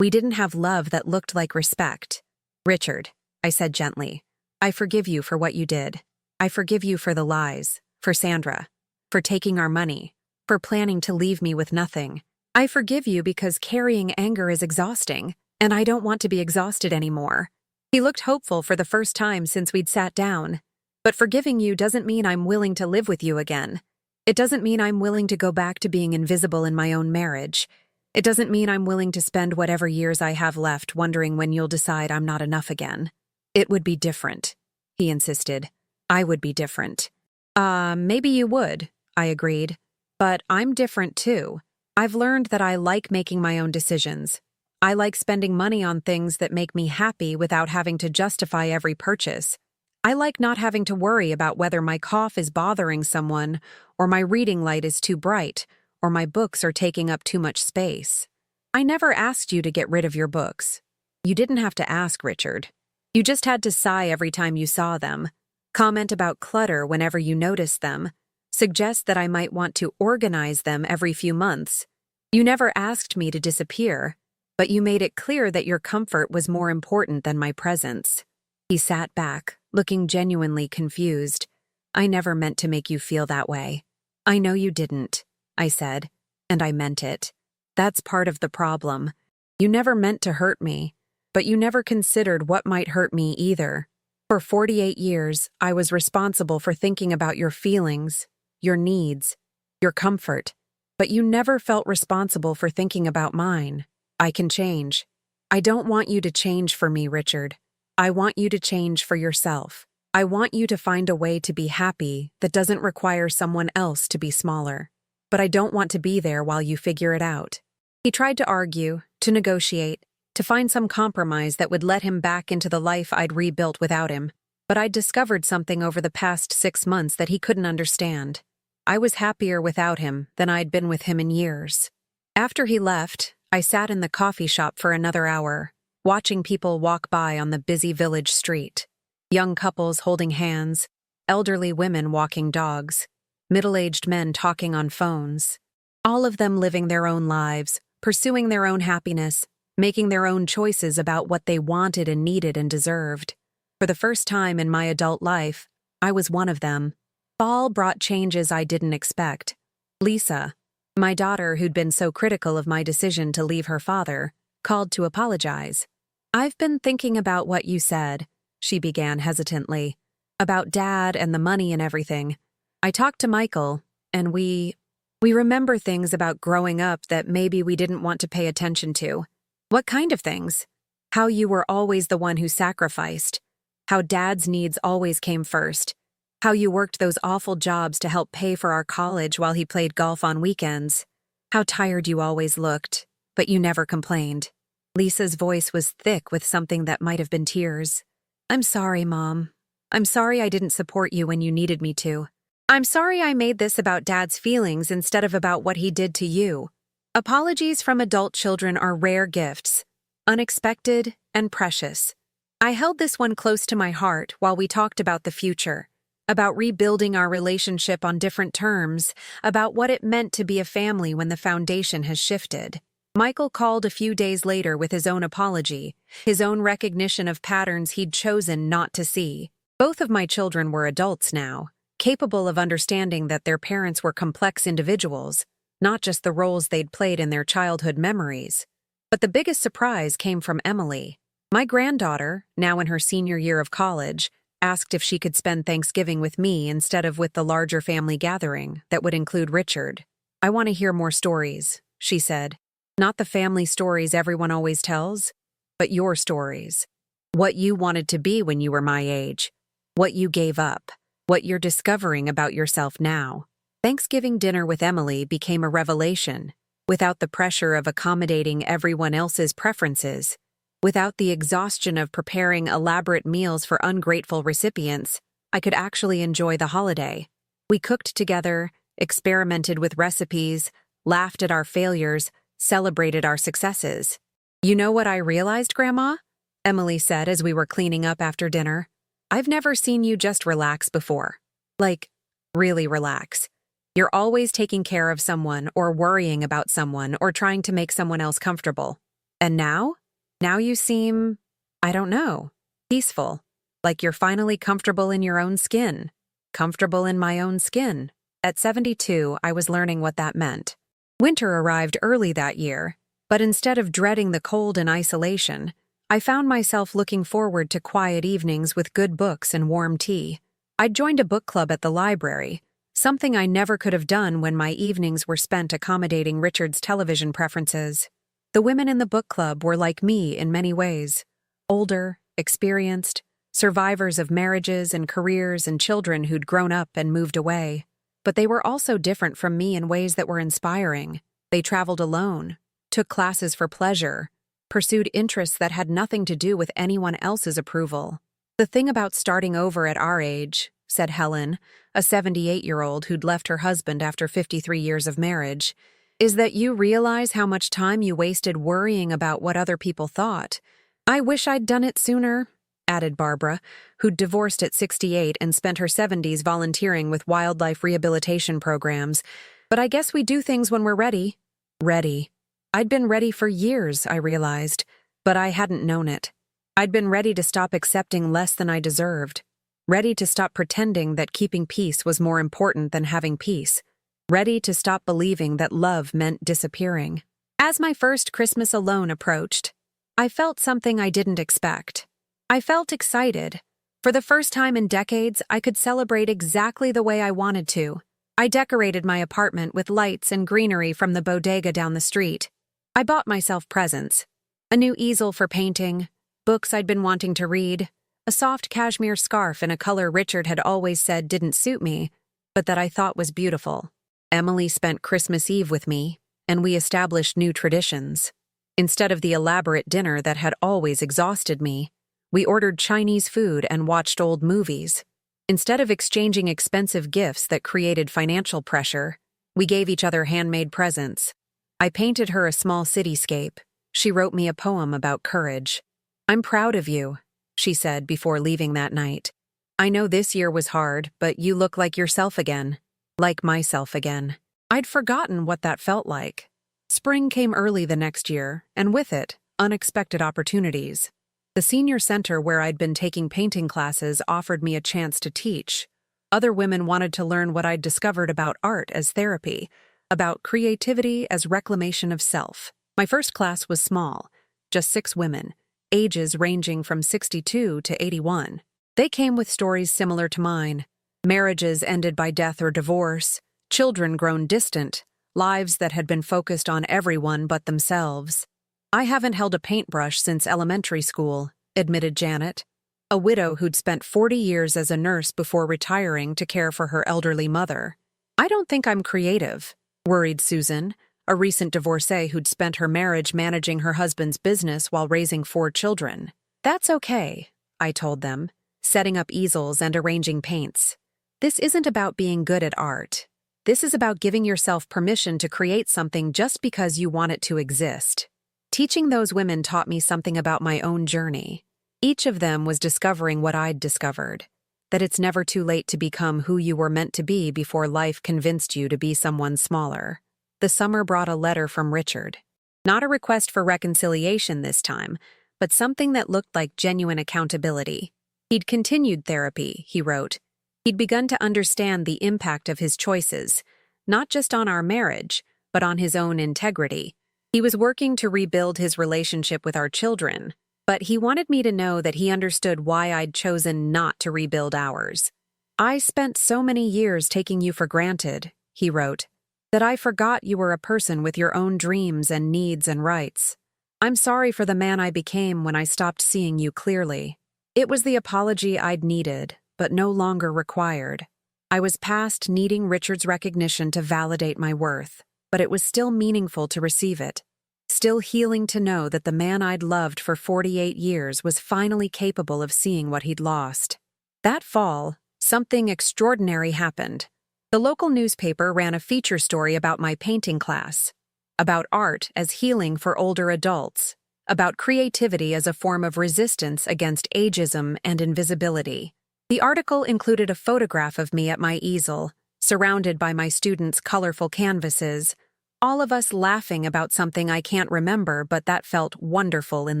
We didn't have love that looked like respect. Richard," I said gently, "I forgive you for what you did. I forgive you for the lies, for Sandra, for taking our money, for planning to leave me with nothing. I forgive you because carrying anger is exhausting, and I don't want to be exhausted anymore." He looked hopeful for the first time since we'd sat down. "But forgiving you doesn't mean I'm willing to live with you again. It doesn't mean I'm willing to go back to being invisible in my own marriage. It doesn't mean I'm willing to spend whatever years I have left wondering when you'll decide I'm not enough again. It would be different," he insisted. "I would be different." Maybe you would," I agreed. "But I'm different too. I've learned that I like making my own decisions. I like spending money on things that make me happy without having to justify every purchase. I like not having to worry about whether my cough is bothering someone, or my reading light is too bright, or my books are taking up too much space. I never asked you to get rid of your books. You didn't have to ask, Richard. You just had to sigh every time you saw them, comment about clutter whenever you noticed them, suggest that I might want to organize them every few months. You never asked me to disappear, but you made it clear that your comfort was more important than my presence." He sat back, looking genuinely confused. "I never meant to make you feel that way." "I know you didn't," I said, and I meant it. "That's part of the problem. You never meant to hurt me, but you never considered what might hurt me either. For 48 years, I was responsible for thinking about your feelings, your needs, your comfort, but you never felt responsible for thinking about mine. I can change. I don't want you to change for me, Richard. I want you to change for yourself. I want you to find a way to be happy that doesn't require someone else to be smaller. But I don't want to be there while you figure it out. He tried to argue, to negotiate, to find some compromise that would let him back into the life I'd rebuilt without him. But I'd discovered something over the past 6 months that he couldn't understand. I was happier without him than I'd been with him in years. After he left, I sat in the coffee shop for another hour, watching people walk by on the busy village street. Young couples holding hands, elderly women walking dogs, middle-aged men talking on phones. All of them living their own lives, pursuing their own happiness, making their own choices about what they wanted and needed and deserved. For the first time in my adult life, I was one of them. Fall brought changes I didn't expect. Lisa, my daughter who'd been so critical of my decision to leave her father, called to apologize. "I've been thinking about what you said," she began hesitantly, "about Dad and the money and everything. I talked to Michael, and we remember things about growing up that maybe we didn't want to pay attention to." "What kind of things?" "How you were always the one who sacrificed. How Dad's needs always came first. How you worked those awful jobs to help pay for our college while he played golf on weekends. How tired you always looked, but you never complained." Lisa's voice was thick with something that might have been tears. "I'm sorry, Mom. I'm sorry I didn't support you when you needed me to. I'm sorry I made this about Dad's feelings instead of about what he did to you." Apologies from adult children are rare gifts, unexpected and precious. I held this one close to my heart while we talked about the future, about rebuilding our relationship on different terms, about what it meant to be a family when the foundation has shifted. Michael called a few days later with his own apology, his own recognition of patterns he'd chosen not to see. Both of my children were adults now, capable of understanding that their parents were complex individuals, not just the roles they'd played in their childhood memories. But the biggest surprise came from Emily. My granddaughter, now in her senior year of college, asked if she could spend Thanksgiving with me instead of with the larger family gathering that would include Richard. "I want to hear more stories," she said. "Not the family stories everyone always tells, but your stories. What you wanted to be when you were my age. What you gave up. What you're discovering about yourself now." Thanksgiving dinner with Emily became a revelation, without the pressure of accommodating everyone else's preferences. Without the exhaustion of preparing elaborate meals for ungrateful recipients, I could actually enjoy the holiday. We cooked together, experimented with recipes, laughed at our failures, celebrated our successes. "You know what I realized, Grandma?" Emily said as we were cleaning up after dinner. "I've never seen you just relax before. Like, really relax. You're always taking care of someone or worrying about someone or trying to make someone else comfortable. And now? Now you seem, I don't know, peaceful. Like you're finally comfortable in your own skin. Comfortable in my own skin." At 72, I was learning what that meant. Winter arrived early that year, but instead of dreading the cold and isolation, I found myself looking forward to quiet evenings with good books and warm tea. I'd joined a book club at the library, something I never could have done when my evenings were spent accommodating Richard's television preferences. The women in the book club were like me in many ways. Older, experienced, survivors of marriages and careers and children who'd grown up and moved away. But they were also different from me in ways that were inspiring. They traveled alone, took classes for pleasure, pursued interests that had nothing to do with anyone else's approval. "The thing about starting over at our age," said Helen, a 78-year-old who'd left her husband after 53 years of marriage, "is that you realize how much time you wasted worrying about what other people thought." "I wish I'd done it sooner," added Barbara, who'd divorced at 68 and spent her 70s volunteering with wildlife rehabilitation programs. "But I guess we do things when we're ready." Ready. I'd been ready for years, I realized, but I hadn't known it. I'd been ready to stop accepting less than I deserved. Ready to stop pretending that keeping peace was more important than having peace. Ready to stop believing that love meant disappearing. As my first Christmas alone approached, I felt something I didn't expect. I felt excited. For the first time in decades, I could celebrate exactly the way I wanted to. I decorated my apartment with lights and greenery from the bodega down the street. I bought myself presents: a new easel for painting, books I'd been wanting to read, a soft cashmere scarf in a color Richard had always said didn't suit me, but that I thought was beautiful. Emily spent Christmas Eve with me, and we established new traditions. Instead of the elaborate dinner that had always exhausted me, we ordered Chinese food and watched old movies. Instead of exchanging expensive gifts that created financial pressure, we gave each other handmade presents. I painted her a small cityscape. She wrote me a poem about courage. "I'm proud of you," she said before leaving that night. "I know this year was hard, but you look like yourself again. Like myself again." I'd forgotten what that felt like. Spring came early the next year, and with it, unexpected opportunities. The senior center where I'd been taking painting classes offered me a chance to teach. Other women wanted to learn what I'd discovered about art as therapy, about creativity as reclamation of self. My first class was small, just 6 women, ages ranging from 62 to 81. They came with stories similar to mine: marriages ended by death or divorce, children grown distant, lives that had been focused on everyone but themselves. "I haven't held a paintbrush since elementary school," admitted Janet, a widow who'd spent 40 years as a nurse before retiring to care for her elderly mother. "I don't think I'm creative," worried Susan, a recent divorcee who'd spent her marriage managing her husband's business while raising 4 children. "That's okay," I told them, setting up easels and arranging paints. "This isn't about being good at art. This is about giving yourself permission to create something just because you want it to exist." Teaching those women taught me something about my own journey. Each of them was discovering what I'd discovered: that it's never too late to become who you were meant to be before life convinced you to be someone smaller. The summer brought a letter from Richard. Not a request for reconciliation this time, but something that looked like genuine accountability. He'd continued therapy, he wrote. He'd begun to understand the impact of his choices, not just on our marriage, but on his own integrity. He was working to rebuild his relationship with our children, but he wanted me to know that he understood why I'd chosen not to rebuild ours. "I spent so many years taking you for granted," he wrote, "that I forgot you were a person with your own dreams and needs and rights. I'm sorry for the man I became when I stopped seeing you clearly. It was the apology I'd needed, but no longer required. I was past needing Richard's recognition to validate my worth, but it was still meaningful to receive it. Still healing to know that the man I'd loved for 48 years was finally capable of seeing what he'd lost." That fall, something extraordinary happened. The local newspaper ran a feature story about my painting class, about art as healing for older adults, about creativity as a form of resistance against ageism and invisibility. The article included a photograph of me at my easel, surrounded by my students' colorful canvases, all of us laughing about something I can't remember but that felt wonderful in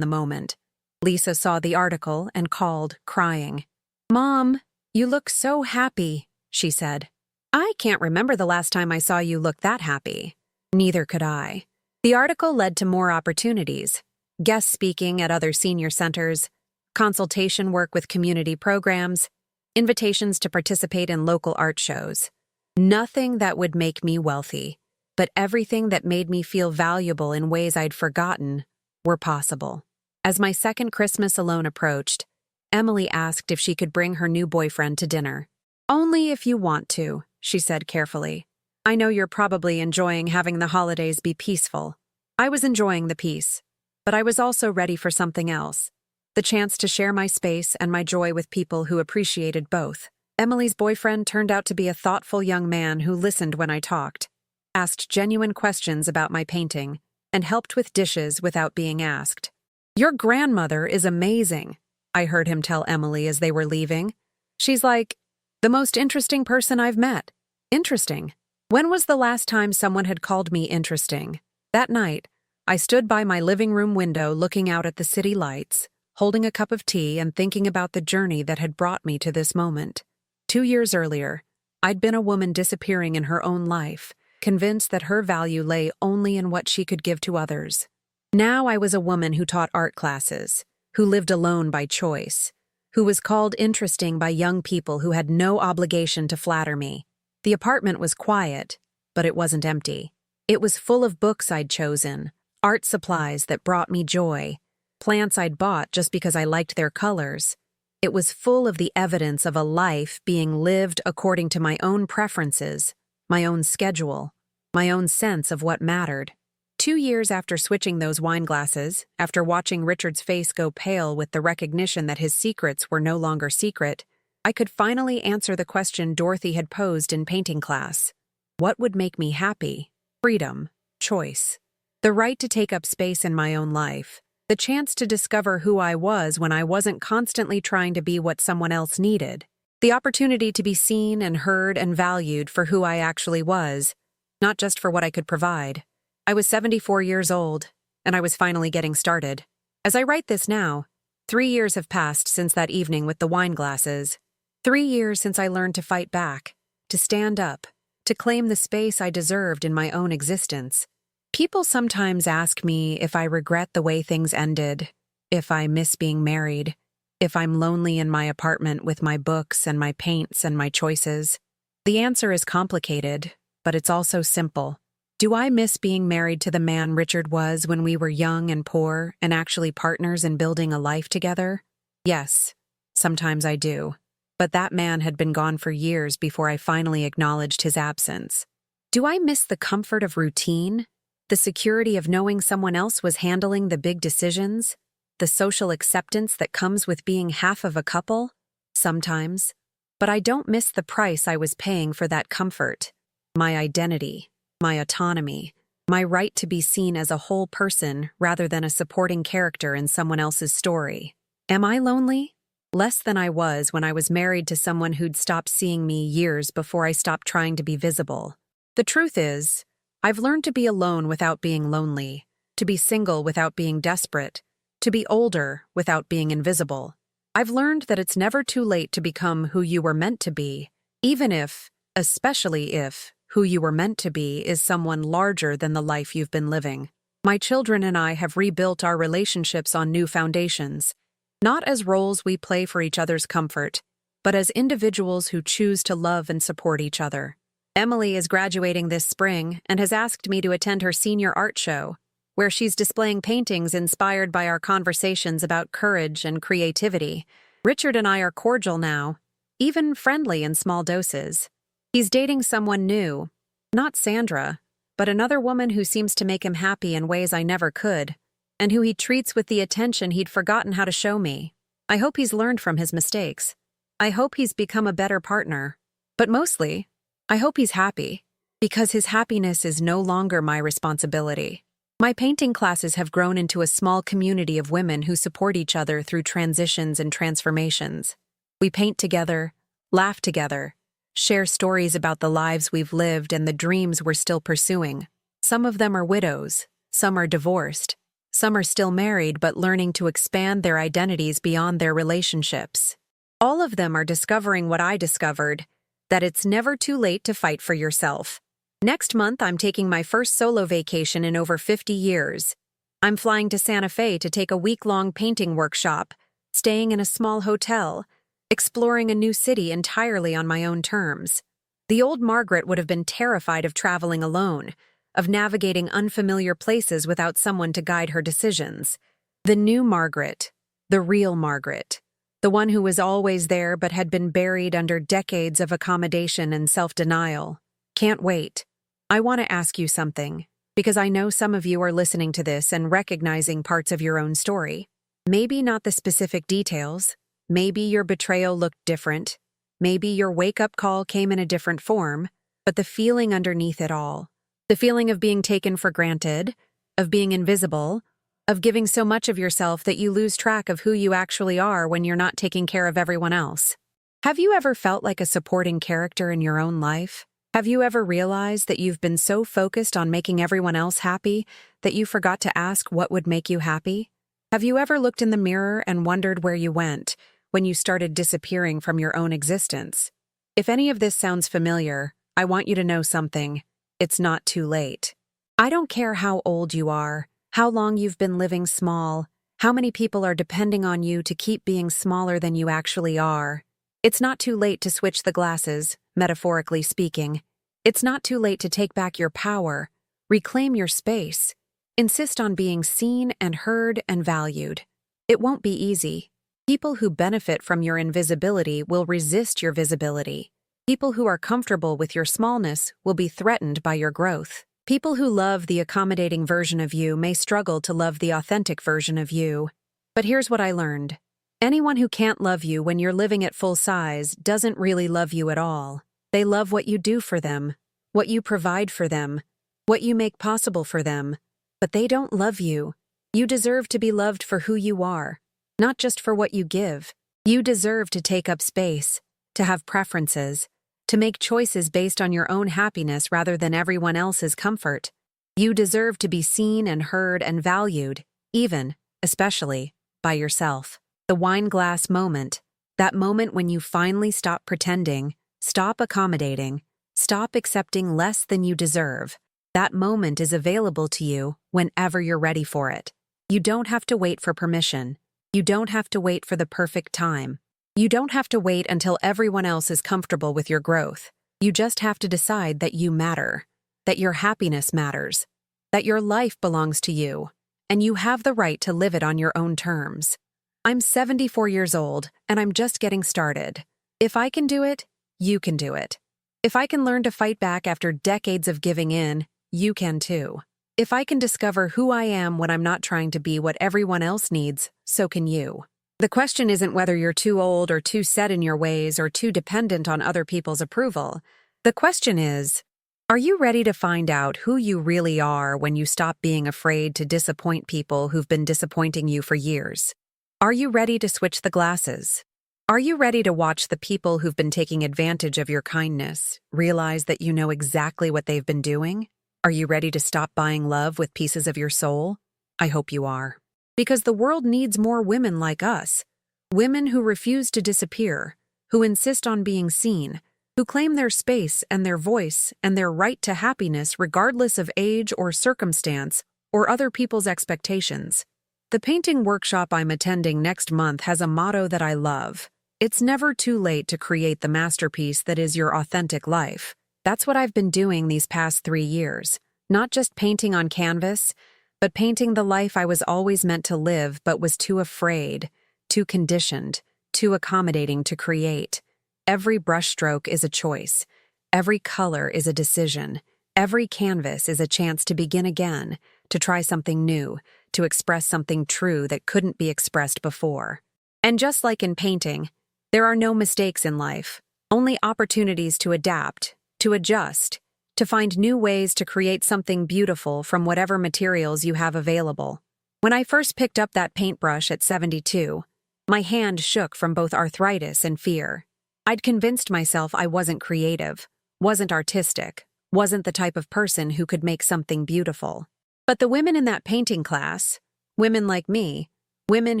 the moment. Lisa saw the article and called, crying. "Mom, you look so happy," she said. "I can't remember the last time I saw you look that happy." Neither could I. The article led to more opportunities: guest speaking at other senior centers, consultation work with community programs, invitations to participate in local art shows. Nothing that would make me wealthy, but everything that made me feel valuable in ways I'd forgotten were possible. As my second Christmas alone approached, Emily asked if she could bring her new boyfriend to dinner. "Only if you want to," she said carefully. "I know you're probably enjoying having the holidays be peaceful." I was enjoying the peace, but I was also ready for something else: the chance to share my space and my joy with people who appreciated both. Emily's boyfriend turned out to be a thoughtful young man who listened when I talked, asked genuine questions about my painting, and helped with dishes without being asked. "Your grandmother is amazing," I heard him tell Emily as they were leaving. "She's like the most interesting person I've met." Interesting. When was the last time someone had called me interesting? That night, I stood by my living room window looking out at the city lights, holding a cup of tea and thinking about the journey that had brought me to this moment. 2 years earlier, I'd been a woman disappearing in her own life, convinced that her value lay only in what she could give to others. Now I was a woman who taught art classes, who lived alone by choice, who was called interesting by young people who had no obligation to flatter me. The apartment was quiet, but it wasn't empty. It was full of books I'd chosen, art supplies that brought me joy, plants I'd bought just because I liked their colors. It was full of the evidence of a life being lived according to my own preferences, my own schedule, my own sense of what mattered. 2 years after switching those wine glasses, after watching Richard's face go pale with the recognition that his secrets were no longer secret, I could finally answer the question Dorothy had posed in painting class. What would make me happy? Freedom, choice, the right to take up space in my own life, the chance to discover who I was when I wasn't constantly trying to be what someone else needed, the opportunity to be seen and heard and valued for who I actually was, not just for what I could provide. I was 74 years old, and I was finally getting started. As I write this now, 3 years have passed since that evening with the wine glasses. 3 years since I learned to fight back, to stand up, to claim the space I deserved in my own existence. People sometimes ask me if I regret the way things ended, if I miss being married, if I'm lonely in my apartment with my books and my paints and my choices. The answer is complicated, but it's also simple. Do I miss being married to the man Richard was when we were young and poor and actually partners in building a life together? Yes, sometimes I do. But that man had been gone for years before I finally acknowledged his absence. Do I miss the comfort of routine? The security of knowing someone else was handling the big decisions? The social acceptance that comes with being half of a couple? Sometimes. But I don't miss the price I was paying for that comfort. My identity, my autonomy, my right to be seen as a whole person rather than a supporting character in someone else's story. Am I lonely? Less than I was when I was married to someone who'd stopped seeing me years before I stopped trying to be visible. The truth is, I've learned to be alone without being lonely, to be single without being desperate, to be older without being invisible. I've learned that it's never too late to become who you were meant to be, even if, especially if, who you were meant to be is someone larger than the life you've been living. My children and I have rebuilt our relationships on new foundations, not as roles we play for each other's comfort, but as individuals who choose to love and support each other. Emily is graduating this spring and has asked me to attend her senior art show, where she's displaying paintings inspired by our conversations about courage and creativity. Richard and I are cordial now, even friendly in small doses. He's dating someone new, not Sandra, but another woman who seems to make him happy in ways I never could, and who he treats with the attention he'd forgotten how to show me. I hope he's learned from his mistakes. I hope he's become a better partner. But mostly, I hope he's happy, because his happiness is no longer my responsibility. My painting classes have grown into a small community of women who support each other through transitions and transformations. We paint together, laugh together, share stories about the lives we've lived and the dreams we're still pursuing. Some of them are widows, some are divorced, some are still married but learning to expand their identities beyond their relationships. All of them are discovering what I discovered, that it's never too late to fight for yourself. Next month, I'm taking my first solo vacation in over 50 years. I'm flying to Santa Fe to take a week-long painting workshop, staying in a small hotel, exploring a new city entirely on my own terms. The old Margaret would have been terrified of traveling alone, of navigating unfamiliar places without someone to guide her decisions. The new Margaret, the real Margaret, the one who was always there but had been buried under decades of accommodation and self-denial. Can't wait. I want to ask you something, because I know some of you are listening to this and recognizing parts of your own story. Maybe not the specific details. Maybe your betrayal looked different. Maybe your wake-up call came in a different form, but the feeling underneath it all, the feeling of being taken for granted, of being invisible, of giving so much of yourself that you lose track of who you actually are when you're not taking care of everyone else. Have you ever felt like a supporting character in your own life? Have you ever realized that you've been so focused on making everyone else happy that you forgot to ask what would make you happy? Have you ever looked in the mirror and wondered where you went when you started disappearing from your own existence? If any of this sounds familiar, I want you to know something. It's not too late. I don't care how old you are, how long you've been living small, How many people are depending on you to keep being smaller than you actually are? It's not too late to switch the glasses, metaphorically speaking. It's not too late to take back your power, reclaim your space, insist on being seen and heard and valued. It won't be easy. People who benefit from your invisibility will resist your visibility. People who are comfortable with your smallness will be threatened by your growth. People who love the accommodating version of you may struggle to love the authentic version of you. But here's what I learned. Anyone who can't love you when you're living at full size doesn't really love you at all. They love what you do for them, what you provide for them, what you make possible for them. But they don't love you. You deserve to be loved for who you are, not just for what you give. You deserve to take up space, to have preferences, to make choices based on your own happiness rather than everyone else's comfort. You deserve to be seen and heard and valued, even, especially, by yourself. The wine glass moment, that moment when you finally stop pretending, stop accommodating, stop accepting less than you deserve. That moment is available to you whenever you're ready for it. You don't have to wait for permission. You don't have to wait for the perfect time. You don't have to wait until everyone else is comfortable with your growth. You just have to decide that you matter, that your happiness matters, that your life belongs to you, and you have the right to live it on your own terms. I'm 74 years old, and I'm just getting started. If I can do it, you can do it. If I can learn to fight back after decades of giving in, you can too. If I can discover who I am when I'm not trying to be what everyone else needs, so can you. The question isn't whether you're too old or too set in your ways or too dependent on other people's approval. The question is, are you ready to find out who you really are when you stop being afraid to disappoint people who've been disappointing you for years? Are you ready to switch the glasses? Are you ready to watch the people who've been taking advantage of your kindness realize that you know exactly what they've been doing? Are you ready to stop buying love with pieces of your soul? I hope you are. Because the world needs more women like us. Women who refuse to disappear, who insist on being seen, who claim their space and their voice and their right to happiness regardless of age or circumstance or other people's expectations. The painting workshop I'm attending next month has a motto that I love. It's never too late to create the masterpiece that is your authentic life. That's what I've been doing these past 3 years. Not just painting on canvas, but painting the life I was always meant to live but was too afraid, too conditioned, too accommodating to create. Every brushstroke is a choice. Every color is a decision. Every canvas is a chance to begin again, to try something new, to express something true that couldn't be expressed before. And just like in painting, there are no mistakes in life, only opportunities to adapt, to adjust, to find new ways to create something beautiful from whatever materials you have available. When I first picked up that paintbrush at 72, my hand shook from both arthritis and fear. I'd convinced myself I wasn't creative, wasn't artistic, wasn't the type of person who could make something beautiful. But the women in that painting class, women like me, women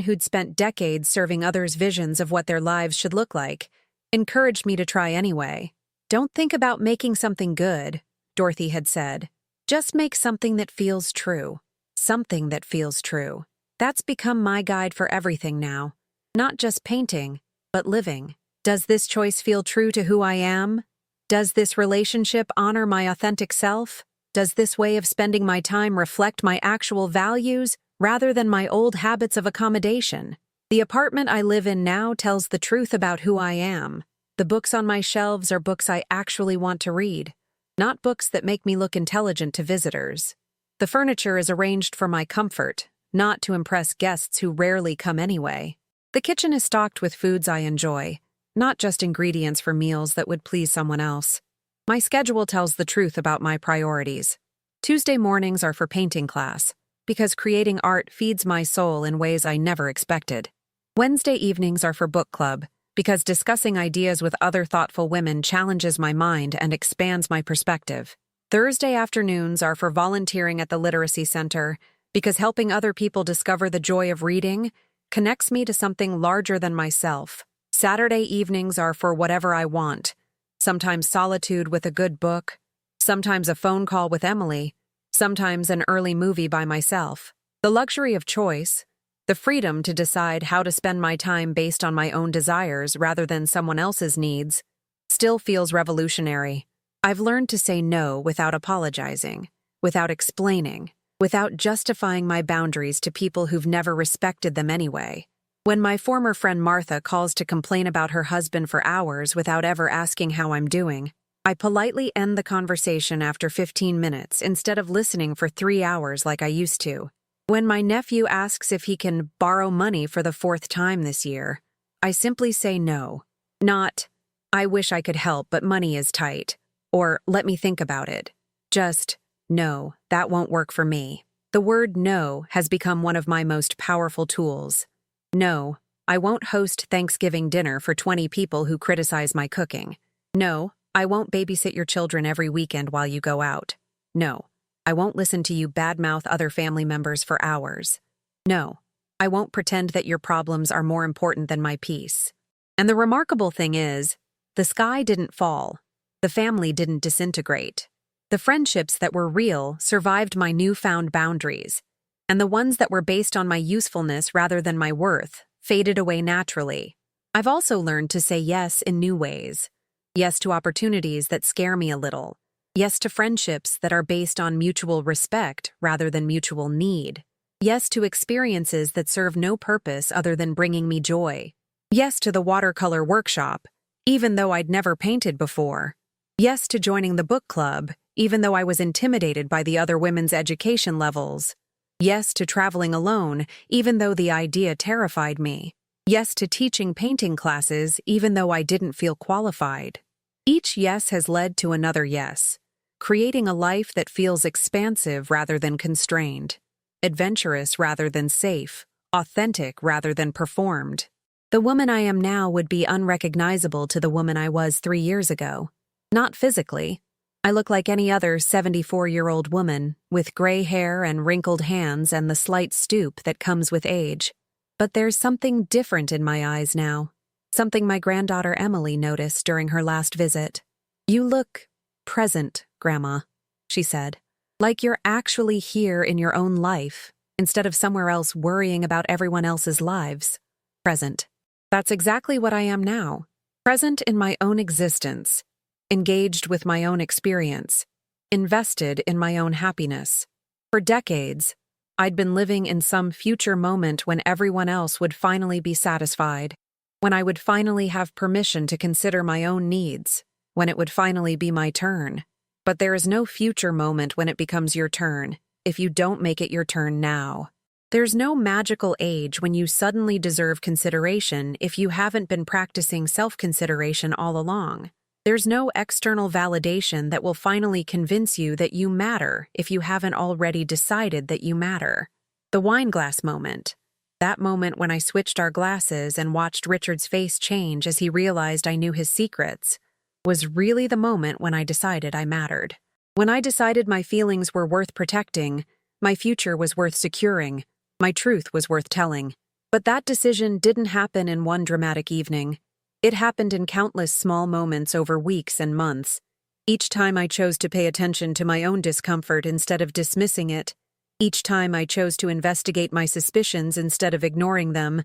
who'd spent decades serving others' visions of what their lives should look like, encouraged me to try anyway. Don't think about making something good, Dorothy had said. Just make something that feels true. Something that feels true. That's become my guide for everything now. Not just painting, but living. Does this choice feel true to who I am? Does this relationship honor my authentic self? Does this way of spending my time reflect my actual values rather than my old habits of accommodation? The apartment I live in now tells the truth about who I am. The books on my shelves are books I actually want to read, not books that make me look intelligent to visitors. The furniture is arranged for my comfort, not to impress guests who rarely come anyway. The kitchen is stocked with foods I enjoy, not just ingredients for meals that would please someone else. My schedule tells the truth about my priorities. Tuesday mornings are for painting class, because creating art feeds my soul in ways I never expected. Wednesday evenings are for book club, because discussing ideas with other thoughtful women challenges my mind and expands my perspective. Thursday afternoons are for volunteering at the Literacy Center, because helping other people discover the joy of reading connects me to something larger than myself. Saturday evenings are for whatever I want, sometimes solitude with a good book, sometimes a phone call with Emily, sometimes an early movie by myself. The luxury of choice, The freedom to decide how to spend my time based on my own desires rather than someone else's needs still feels revolutionary. I've learned to say no without apologizing, without explaining, without justifying my boundaries to people who've never respected them anyway. When my former friend Martha calls to complain about her husband for hours without ever asking how I'm doing, I politely end the conversation after 15 minutes instead of listening for 3 hours like I used to. When my nephew asks if he can borrow money for the 4th time this year, I simply say no. Not, I wish I could help but money is tight, or let me think about it. Just, no, that won't work for me. The word no has become one of my most powerful tools. No, I won't host Thanksgiving dinner for 20 people who criticize my cooking. No, I won't babysit your children every weekend while you go out. No, I won't listen to you badmouth other family members for hours. No, I won't pretend that your problems are more important than my peace. And the remarkable thing is, the sky didn't fall. The family didn't disintegrate. The friendships that were real survived my newfound boundaries, and the ones that were based on my usefulness rather than my worth faded away naturally. I've also learned to say yes in new ways. Yes to opportunities that scare me a little. Yes to friendships that are based on mutual respect rather than mutual need. Yes to experiences that serve no purpose other than bringing me joy. Yes to the watercolor workshop, even though I'd never painted before. Yes to joining the book club, even though I was intimidated by the other women's education levels. Yes to traveling alone, even though the idea terrified me. Yes to teaching painting classes, even though I didn't feel qualified. Each yes has led to another yes, creating a life that feels expansive rather than constrained, adventurous rather than safe, authentic rather than performed. The woman I am now would be unrecognizable to the woman I was 3 years ago. Not physically. I look like any other 74-year-old woman, with gray hair and wrinkled hands and the slight stoop that comes with age. But there's something different in my eyes now, something my granddaughter Emily noticed during her last visit. "You look present, Grandma," she said, "like you're actually here in your own life, instead of somewhere else worrying about everyone else's lives." Present. That's exactly what I am now. Present in my own existence. Engaged with my own experience, invested in my own happiness. For decades, I'd been living in some future moment when everyone else would finally be satisfied, when I would finally have permission to consider my own needs, when it would finally be my turn. But there is no future moment when it becomes your turn, if you don't make it your turn now. There's no magical age when you suddenly deserve consideration if you haven't been practicing self-consideration all along. There's no external validation that will finally convince you that you matter if you haven't already decided that you matter. The wine glass moment. That moment when I switched our glasses and watched Richard's face change as he realized I knew his secrets, was really the moment when I decided I mattered. When I decided my feelings were worth protecting, my future was worth securing, my truth was worth telling. But that decision didn't happen in one dramatic evening. It happened in countless small moments over weeks and months. Each time I chose to pay attention to my own discomfort instead of dismissing it. Each time I chose to investigate my suspicions instead of ignoring them.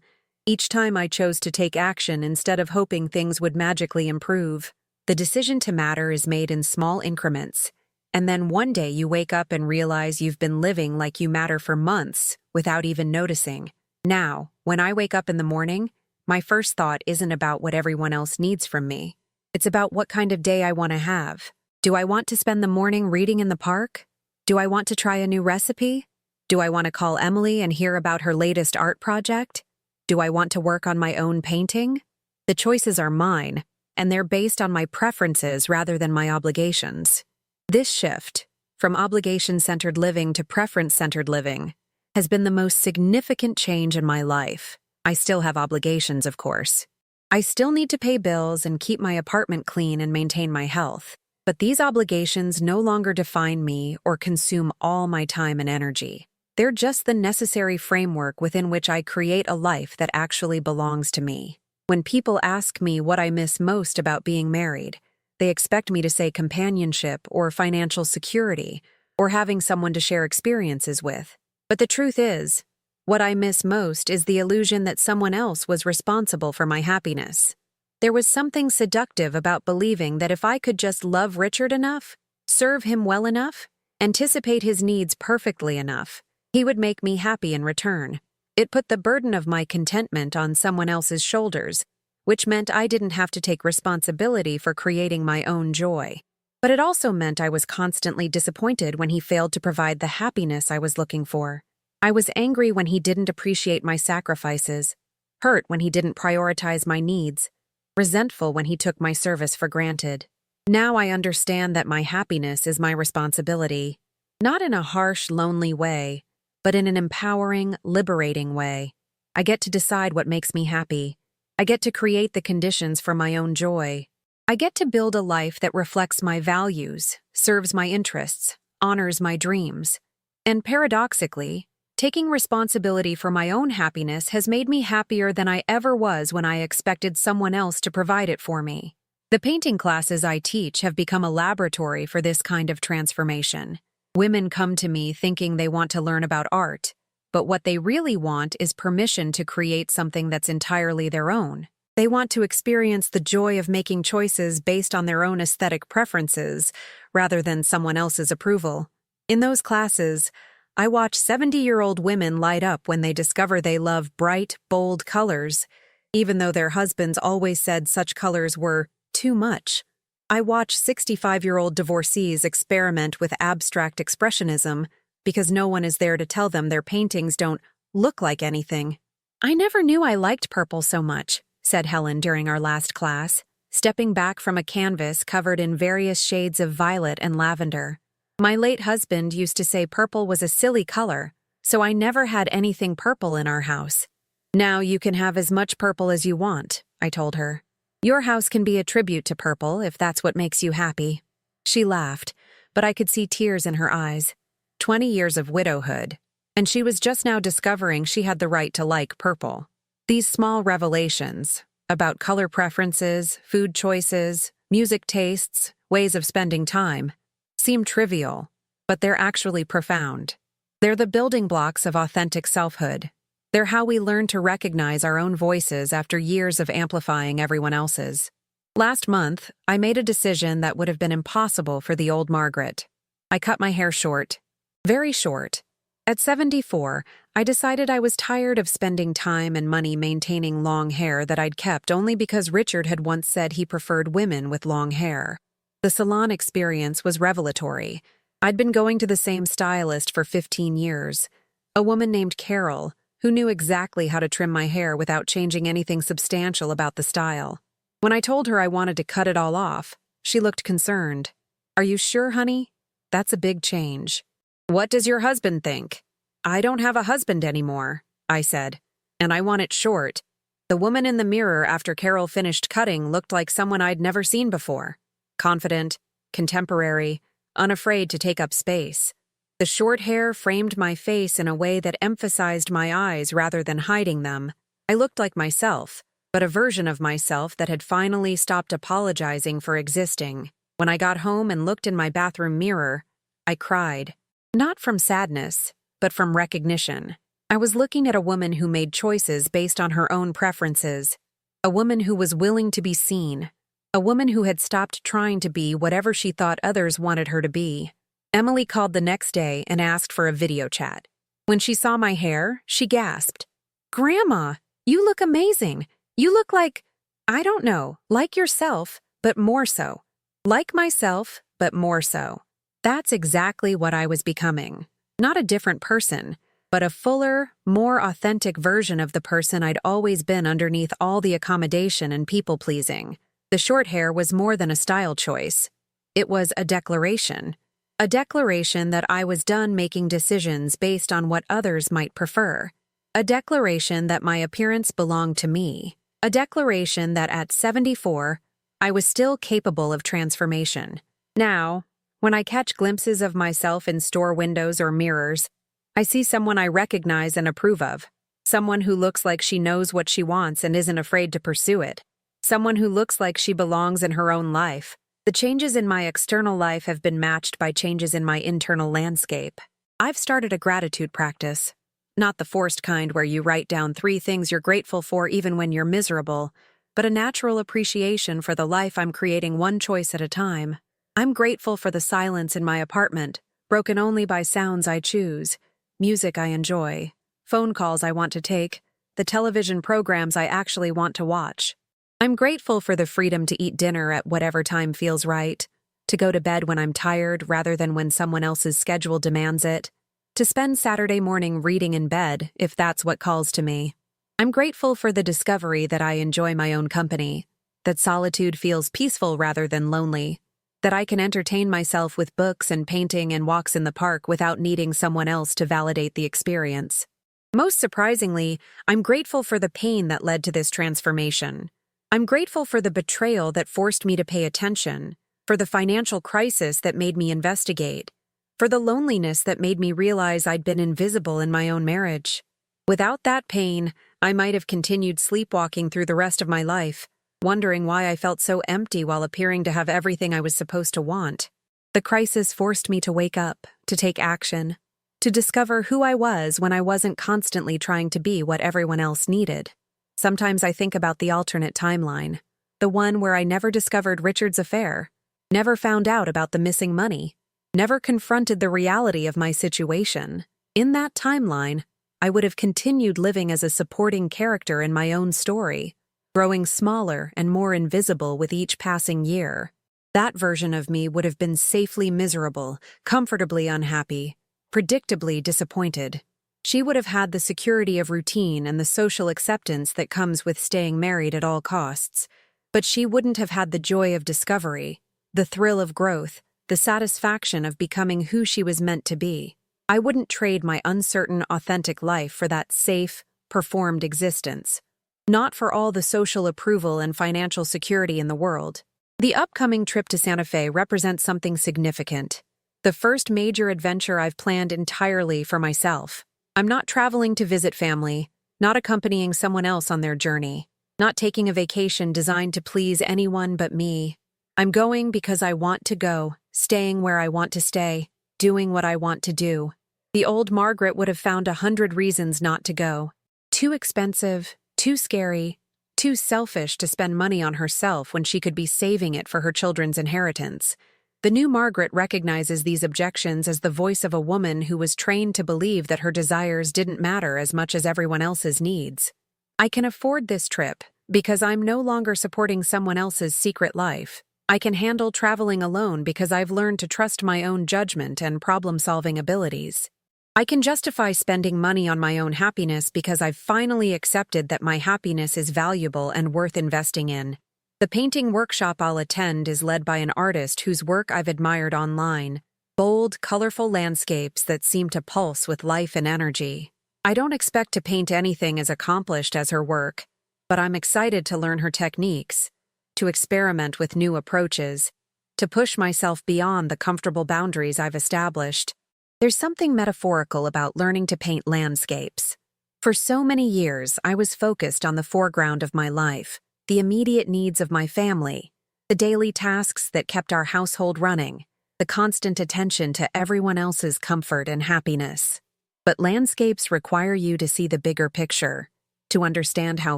Each time I chose to take action instead of hoping things would magically improve. The decision to matter is made in small increments. And then one day you wake up and realize you've been living like you matter for months without even noticing. Now, when I wake up in the morning, my first thought isn't about what everyone else needs from me. It's about what kind of day I want to have. Do I want to spend the morning reading in the park? Do I want to try a new recipe? Do I want to call Emily and hear about her latest art project? Do I want to work on my own painting? The choices are mine, and they're based on my preferences rather than my obligations. This shift, from obligation-centered living to preference-centered living, has been the most significant change in my life. I still have obligations, of course. I still need to pay bills and keep my apartment clean and maintain my health. But these obligations no longer define me or consume all my time and energy. They're just the necessary framework within which I create a life that actually belongs to me. When people ask me what I miss most about being married, they expect me to say companionship or financial security or having someone to share experiences with. But the truth is, What I miss most is the illusion that someone else was responsible for my happiness. There was something seductive about believing that if I could just love Richard enough, serve him well enough, anticipate his needs perfectly enough, he would make me happy in return. It put the burden of my contentment on someone else's shoulders, which meant I didn't have to take responsibility for creating my own joy. But it also meant I was constantly disappointed when he failed to provide the happiness I was looking for. I was angry when he didn't appreciate my sacrifices, hurt when he didn't prioritize my needs, resentful when he took my service for granted. Now I understand that my happiness is my responsibility, not in a harsh, lonely way, but in an empowering, liberating way. I get to decide what makes me happy. I get to create the conditions for my own joy. I get to build a life that reflects my values, serves my interests, honors my dreams. And paradoxically, taking responsibility for my own happiness has made me happier than I ever was when I expected someone else to provide it for me. The painting classes I teach have become a laboratory for this kind of transformation. Women come to me thinking they want to learn about art, but what they really want is permission to create something that's entirely their own. They want to experience the joy of making choices based on their own aesthetic preferences, rather than someone else's approval. In those classes, I watch 70-year-old women light up when they discover they love bright, bold colors, even though their husbands always said such colors were too much. I watch 65-year-old divorcees experiment with abstract expressionism because no one is there to tell them their paintings don't look like anything. "I never knew I liked purple so much," said Helen during our last class, stepping back from a canvas covered in various shades of violet and lavender. "My late husband used to say purple was a silly color, so I never had anything purple in our house. Now you can have as much purple as you want," I told her. "Your house can be a tribute to purple if that's what makes you happy." She laughed, but I could see tears in her eyes. 20 years of widowhood, and she was just now discovering she had the right to like purple. These small revelations about color preferences, food choices, music tastes, ways of spending time seem trivial, but they're actually profound. They're the building blocks of authentic selfhood. They're how we learn to recognize our own voices after years of amplifying everyone else's. Last month, I made a decision that would have been impossible for the old Margaret. I cut my hair short. Very short. At 74, I decided I was tired of spending time and money maintaining long hair that I'd kept only because Richard had once said he preferred women with long hair. The salon experience was revelatory. I'd been going to the same stylist for 15 years, a woman named Carol, who knew exactly how to trim my hair without changing anything substantial about the style. When I told her I wanted to cut it all off, she looked concerned. "Are you sure, honey? That's a big change." "What does your husband think?" "I don't have a husband anymore," I said, "and I want it short." The woman in the mirror after Carol finished cutting looked like someone I'd never seen before. Confident, contemporary, unafraid to take up space. The short hair framed my face in a way that emphasized my eyes rather than hiding them. I looked like myself, but a version of myself that had finally stopped apologizing for existing. When I got home and looked in my bathroom mirror, I cried. Not from sadness, but from recognition. I was looking at a woman who made choices based on her own preferences. A woman who was willing to be seen. A woman who had stopped trying to be whatever she thought others wanted her to be. Emily called the next day and asked for a video chat. When she saw my hair, she gasped. "Grandma, you look amazing. You look like, I don't know, like yourself, but more so. Like myself, but more so." That's exactly what I was becoming. Not a different person, but a fuller, more authentic version of the person I'd always been underneath all the accommodation and people-pleasing. The short hair was more than a style choice. It was a declaration. A declaration that I was done making decisions based on what others might prefer. A declaration that my appearance belonged to me. A declaration that at 74, I was still capable of transformation. Now, when I catch glimpses of myself in store windows or mirrors, I see someone I recognize and approve of. Someone who looks like she knows what she wants and isn't afraid to pursue it. Someone who looks like she belongs in her own life. The changes in my external life have been matched by changes in my internal landscape. I've started a gratitude practice. Not the forced kind where you write down 3 things you're grateful for even when you're miserable, but a natural appreciation for the life I'm creating one choice at a time. I'm grateful for the silence in my apartment, broken only by sounds I choose, music I enjoy, phone calls I want to take, the television programs I actually want to watch. I'm grateful for the freedom to eat dinner at whatever time feels right, to go to bed when I'm tired rather than when someone else's schedule demands it, to spend Saturday morning reading in bed if that's what calls to me. I'm grateful for the discovery that I enjoy my own company, that solitude feels peaceful rather than lonely, that I can entertain myself with books and painting and walks in the park without needing someone else to validate the experience. Most surprisingly, I'm grateful for the pain that led to this transformation. I'm grateful for the betrayal that forced me to pay attention, for the financial crisis that made me investigate, for the loneliness that made me realize I'd been invisible in my own marriage. Without that pain, I might have continued sleepwalking through the rest of my life, wondering why I felt so empty while appearing to have everything I was supposed to want. The crisis forced me to wake up, to take action, to discover who I was when I wasn't constantly trying to be what everyone else needed. Sometimes I think about the alternate timeline, the one where I never discovered Richard's affair, never found out about the missing money, never confronted the reality of my situation. In that timeline, I would have continued living as a supporting character in my own story, growing smaller and more invisible with each passing year. That version of me would have been safely miserable, comfortably unhappy, predictably disappointed. She would have had the security of routine and the social acceptance that comes with staying married at all costs, but she wouldn't have had the joy of discovery, the thrill of growth, the satisfaction of becoming who she was meant to be. I wouldn't trade my uncertain, authentic life for that safe, performed existence. Not for all the social approval and financial security in the world. The upcoming trip to Santa Fe represents something significant. The first major adventure I've planned entirely for myself. I'm not traveling to visit family, not accompanying someone else on their journey, not taking a vacation designed to please anyone but me. I'm going because I want to go, staying where I want to stay, doing what I want to do. The old Margaret would have found 100 reasons not to go. Too expensive, too scary, too selfish to spend money on herself when she could be saving it for her children's inheritance. The new Margaret recognizes these objections as the voice of a woman who was trained to believe that her desires didn't matter as much as everyone else's needs. I can afford this trip because I'm no longer supporting someone else's secret life. I can handle traveling alone because I've learned to trust my own judgment and problem-solving abilities. I can justify spending money on my own happiness because I've finally accepted that my happiness is valuable and worth investing in. The painting workshop I'll attend is led by an artist whose work I've admired online. Bold, colorful landscapes that seem to pulse with life and energy. I don't expect to paint anything as accomplished as her work, but I'm excited to learn her techniques, to experiment with new approaches, to push myself beyond the comfortable boundaries I've established. There's something metaphorical about learning to paint landscapes. For so many years, I was focused on the foreground of my life, the immediate needs of my family, the daily tasks that kept our household running, the constant attention to everyone else's comfort and happiness. But landscapes require you to see the bigger picture, to understand how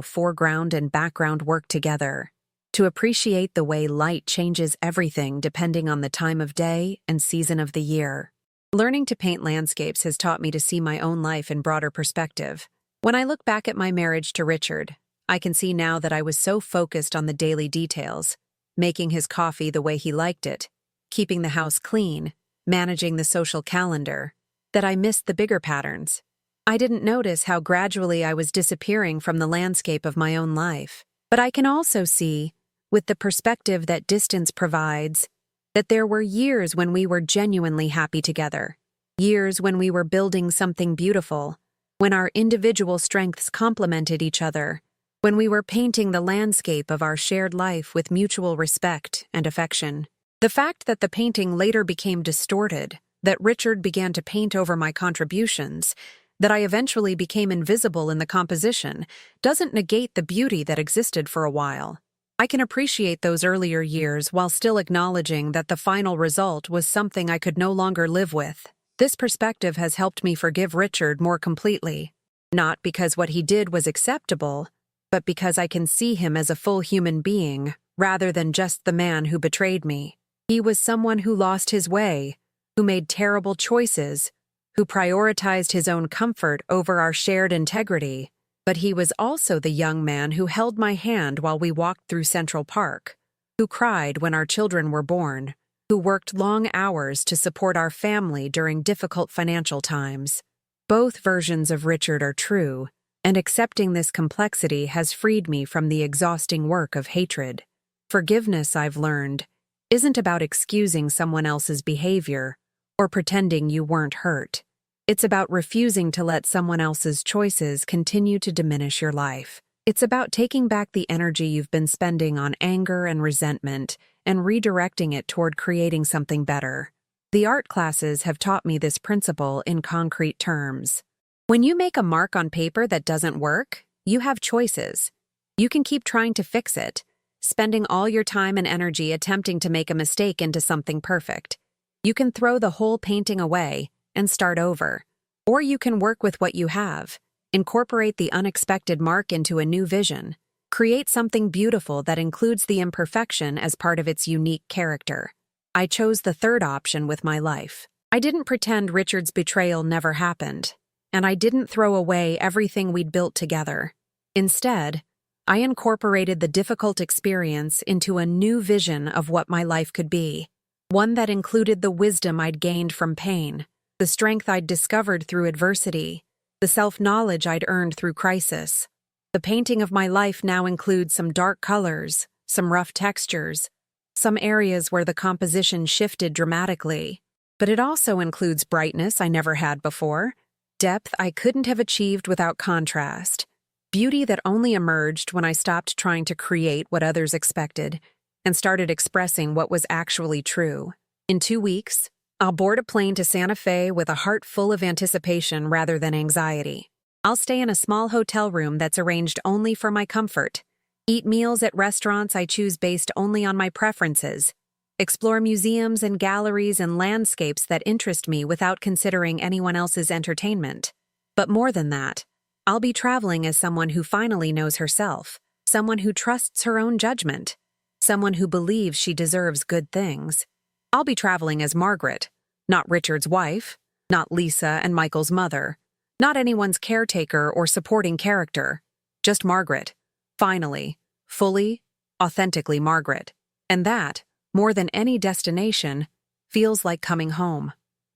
foreground and background work together, to appreciate the way light changes everything depending on the time of day and season of the year. Learning to paint landscapes has taught me to see my own life in broader perspective. When I look back at my marriage to Richard, I can see now that I was so focused on the daily details, making his coffee the way he liked it, keeping the house clean, managing the social calendar, that I missed the bigger patterns. I didn't notice how gradually I was disappearing from the landscape of my own life. But I can also see, with the perspective that distance provides, that there were years when we were genuinely happy together, years when we were building something beautiful, when our individual strengths complemented each other, when we were painting the landscape of our shared life with mutual respect and affection. The fact that the painting later became distorted, that Richard began to paint over my contributions, that I eventually became invisible in the composition, doesn't negate the beauty that existed for a while. I can appreciate those earlier years while still acknowledging that the final result was something I could no longer live with. This perspective has helped me forgive Richard more completely, not because what he did was acceptable, but because I can see him as a full human being rather than just the man who betrayed me. He was someone who lost his way, who made terrible choices, who prioritized his own comfort over our shared integrity. But he was also the young man who held my hand while we walked through Central Park, who cried when our children were born, who worked long hours to support our family during difficult financial times. Both versions of Richard are true, and accepting this complexity has freed me from the exhausting work of hatred. Forgiveness, I've learned, isn't about excusing someone else's behavior or pretending you weren't hurt. It's about refusing to let someone else's choices continue to diminish your life. It's about taking back the energy you've been spending on anger and resentment and redirecting it toward creating something better. The art classes have taught me this principle in concrete terms. When you make a mark on paper that doesn't work, you have choices. You can keep trying to fix it, spending all your time and energy attempting to make a mistake into something perfect. You can throw the whole painting away and start over. Or you can work with what you have, incorporate the unexpected mark into a new vision, create something beautiful that includes the imperfection as part of its unique character. I chose the third option with my life. I didn't pretend Richard's betrayal never happened, and I didn't throw away everything we'd built together. Instead, I incorporated the difficult experience into a new vision of what my life could be, one that included the wisdom I'd gained from pain, the strength I'd discovered through adversity, the self-knowledge I'd earned through crisis. The painting of my life now includes some dark colors, some rough textures, some areas where the composition shifted dramatically. But it also includes brightness I never had before, depth I couldn't have achieved without contrast, beauty that only emerged when I stopped trying to create what others expected and started expressing what was actually true. In 2 weeks, I'll board a plane to Santa Fe with a heart full of anticipation rather than anxiety. I'll stay in a small hotel room that's arranged only for my comfort, eat meals at restaurants I choose based only on my preferences, explore museums and galleries and landscapes that interest me without considering anyone else's entertainment. But more than that, I'll be traveling as someone who finally knows herself, someone who trusts her own judgment, someone who believes she deserves good things. I'll be traveling as Margaret, not Richard's wife, not Lisa and Michael's mother, not anyone's caretaker or supporting character, just Margaret. Finally, fully, authentically Margaret. And that, more than any destination, feels like coming home.